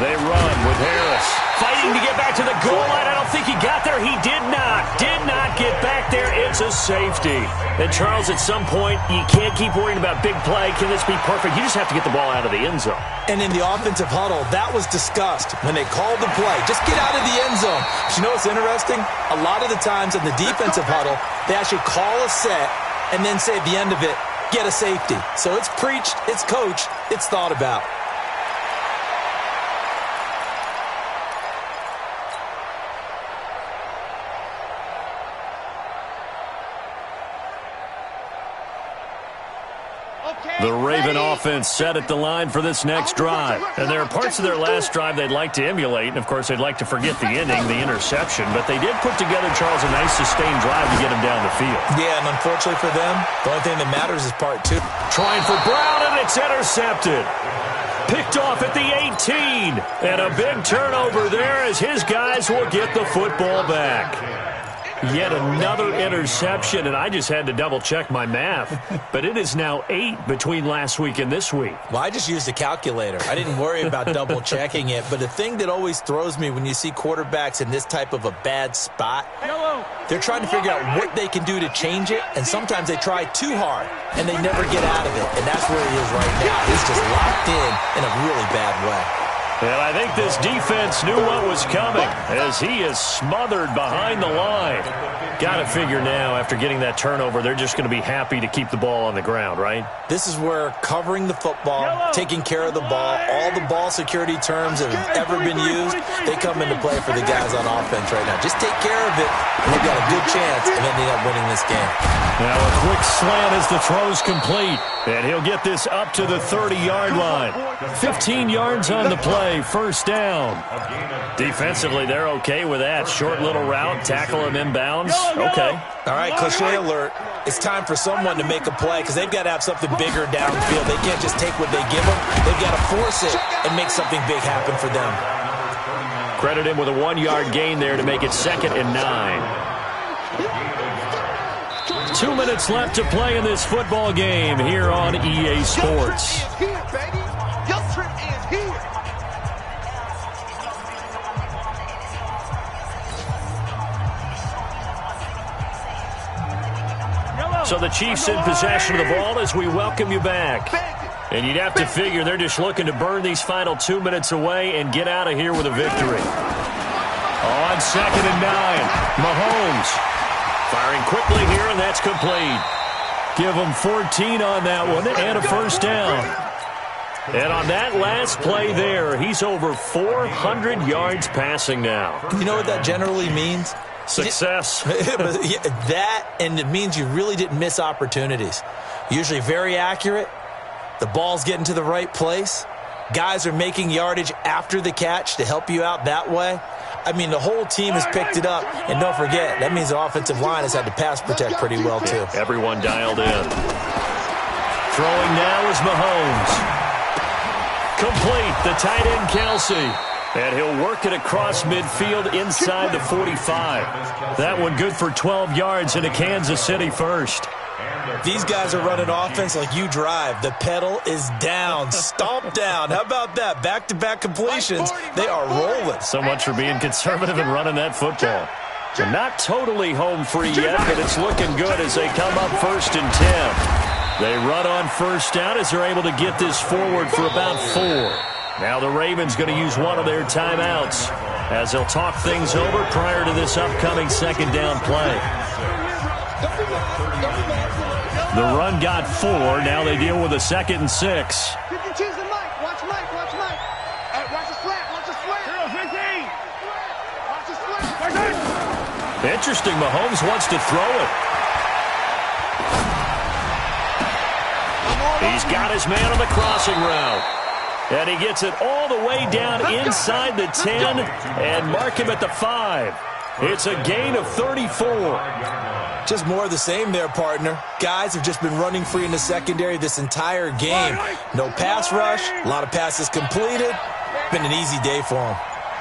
They run with Harris. Fighting to get back to the goal line. I don't think he got there. He did not get back there. It's a safety. And, Charles, at some point, you can't keep worrying about big play. Can this be perfect? You just have to get the ball out of the end zone. And in the offensive huddle, that was discussed when they called the play. Just get out of the end zone. But you know what's interesting? A lot of the times in the defensive huddle, they actually call a set and then say at the end of it, get a safety. So it's preached, it's coached, it's thought about. The Raven offense set at the line for this next drive. And there are parts of their last drive they'd like to emulate. And, of course, they'd like to forget the ending, the interception. But they did put together, Charles, a nice sustained drive to get him down the field. Yeah, and unfortunately for them, the only thing that matters is part 2. Trying for Brown, and it's intercepted. Picked off at the 18. And a big turnover there as his guys will get the football back. Yet another interception, and I just had to double-check my math. But it is now 8 between last week and this week. Well, I just used a calculator. I didn't worry about double-checking it. But the thing that always throws me when you see quarterbacks in this type of a bad spot, they're trying to figure out what they can do to change it, and sometimes they try too hard, and they never get out of it. And that's where he is right now. He's just locked in a really bad way. And I think this defense knew what was coming as he is smothered behind the line. Got to figure now, after getting that turnover, they're just going to be happy to keep the ball on the ground, right? This is where covering the football, taking care of the ball, all the ball security terms that have ever been used, they come into play for the guys on offense right now. Just take care of it, and they've got a good chance of ending up winning this game. Now a quick slant as the throw's complete, and he'll get this up to the 30-yard line. 15 yards on the play, first down. Defensively, they're okay with that. Short little route, tackle him inbounds. Okay. All right, cliche alert. It's time for someone to make a play because they've got to have something bigger downfield. They can't just take what they give them. They've got to force it and make something big happen for them. Credit him with a 1-yard gain there to make it 2nd and 9. 2 minutes left to play in this football game here on EA Sports. So the Chiefs in possession of the ball as we welcome you back. And you'd have to figure they're just looking to burn these final 2 minutes away and get out of here with a victory. On 2nd and 9, Mahomes firing quickly here, and that's complete. Give him 14 on that one and a first down. And on that last play there, he's over 400 yards passing now. You know what that generally means? Success. That, and it means you really didn't miss opportunities. Usually very accurate. The ball's getting to the right place. Guys are making yardage after the catch to help you out that way. I mean, the whole team has picked it up. And don't forget, that means the offensive line has had to pass protect pretty well, too. Everyone dialed in. Throwing now is Mahomes. Complete, the tight end, Kelsey. And he'll work it across midfield inside the 45. That one good for 12 yards into Kansas City first. These guys are running offense like you drive. The pedal is down, stomped down. How about that? Back-to-back completions. They are rolling. So much for being conservative and running that football. And not totally home free yet, but it's looking good as they come up 1st and 10. They run on first down as they're able to get this forward for about 4. Now the Ravens going to use one of their timeouts as they'll talk things over prior to this upcoming 2nd down play. The run got 4. Now they deal with a 2nd and 6. You can choose the mic. Watch Mike. Watch Mike. Hey, watch the slant. Watch the slant. 15. Watch the slant. Interesting. Mahomes wants to throw it. He's got his man on the crossing route. And he gets it all the way down inside the 10 and mark him at the 5. It's a gain of 34. Just more of the same there, partner. Guys have just been running free in the secondary this entire game. No pass rush, a lot of passes completed. Been an easy day for them.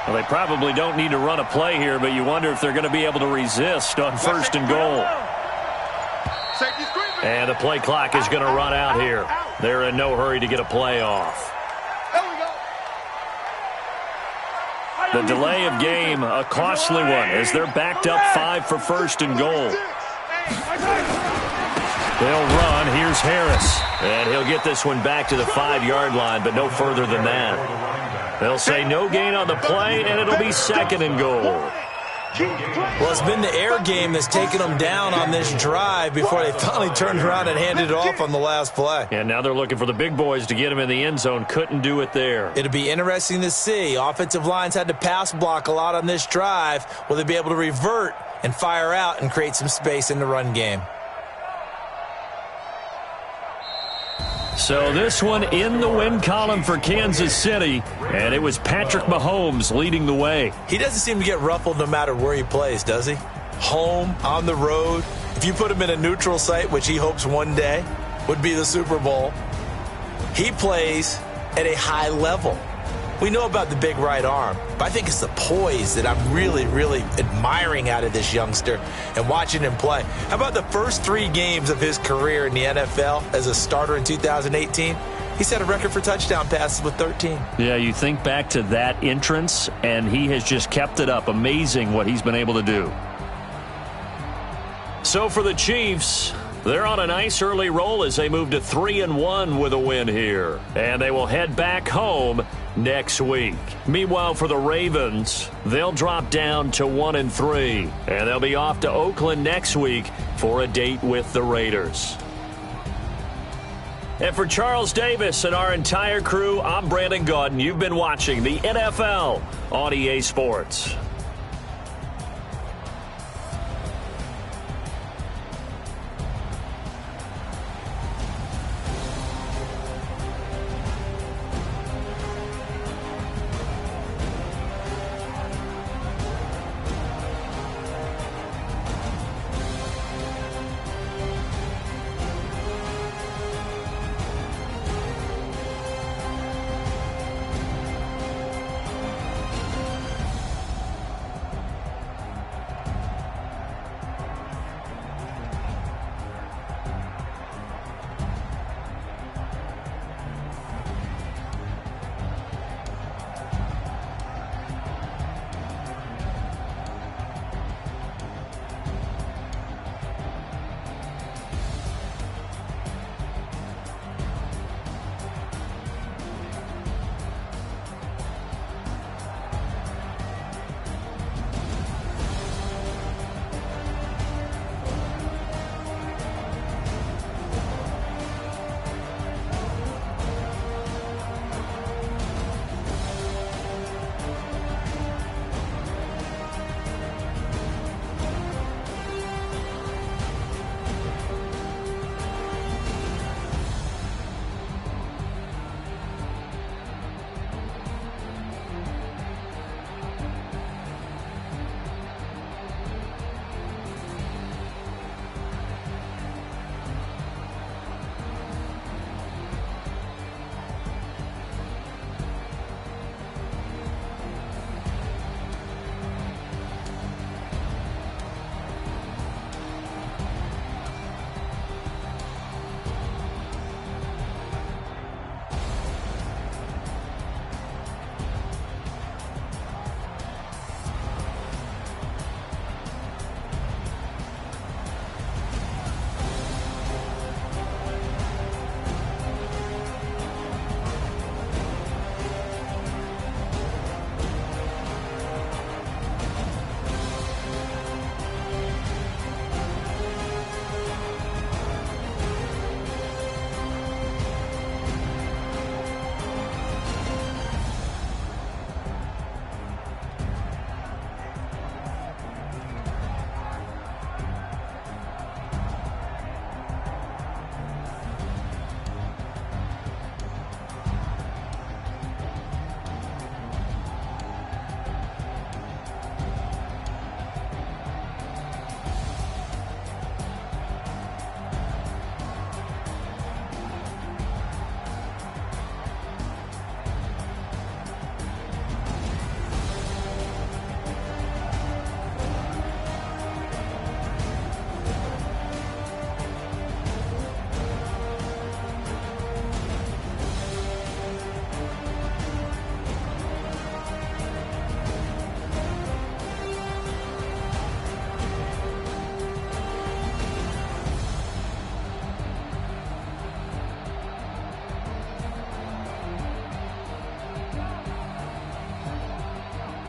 Well, they probably don't need to run a play here, but you wonder if they're going to be able to resist on 1st and goal. And the play clock is going to run out here. They're in no hurry to get a play off. The delay of game, a costly one, as they're backed up 5 for 1st and goal. They'll run. Here's Harris. And he'll get this one back to the 5-yard line, but no further than that. They'll say no gain on the play, and it'll be 2nd and goal. Well, it's been the air game that's taken them down on this drive before they finally turned around and handed it off on the last play. And now they're looking for the big boys to get him in the end zone. Couldn't do it there. It'll be interesting to see. Offensive lines had to pass block a lot on this drive. Will they be able to revert and fire out and create some space in the run game? So this one in the win column for Kansas City, and it was Patrick Mahomes leading the way. He doesn't seem to get ruffled no matter where he plays, does he? Home, on the road. If you put him in a neutral site, which he hopes one day would be the Super Bowl, he plays at a high level. We know about the big right arm, but I think it's the poise that I'm really, really admiring out of this youngster and watching him play. How about the first 3 games of his career in the NFL as a starter in 2018? He set a record for touchdown passes with 13. Yeah, you think back to that entrance, and he has just kept it up. Amazing what he's been able to do. So for the Chiefs, they're on a nice early roll as they move to 3-1 with a win here. And they will head back home next week. Meanwhile, for the Ravens, they'll drop down to 1-3, and they'll be off to Oakland next week for a date with the Raiders. And for Charles Davis and our entire crew, I'm Brandon Gaudin. You've been watching the NFL on EA Sports.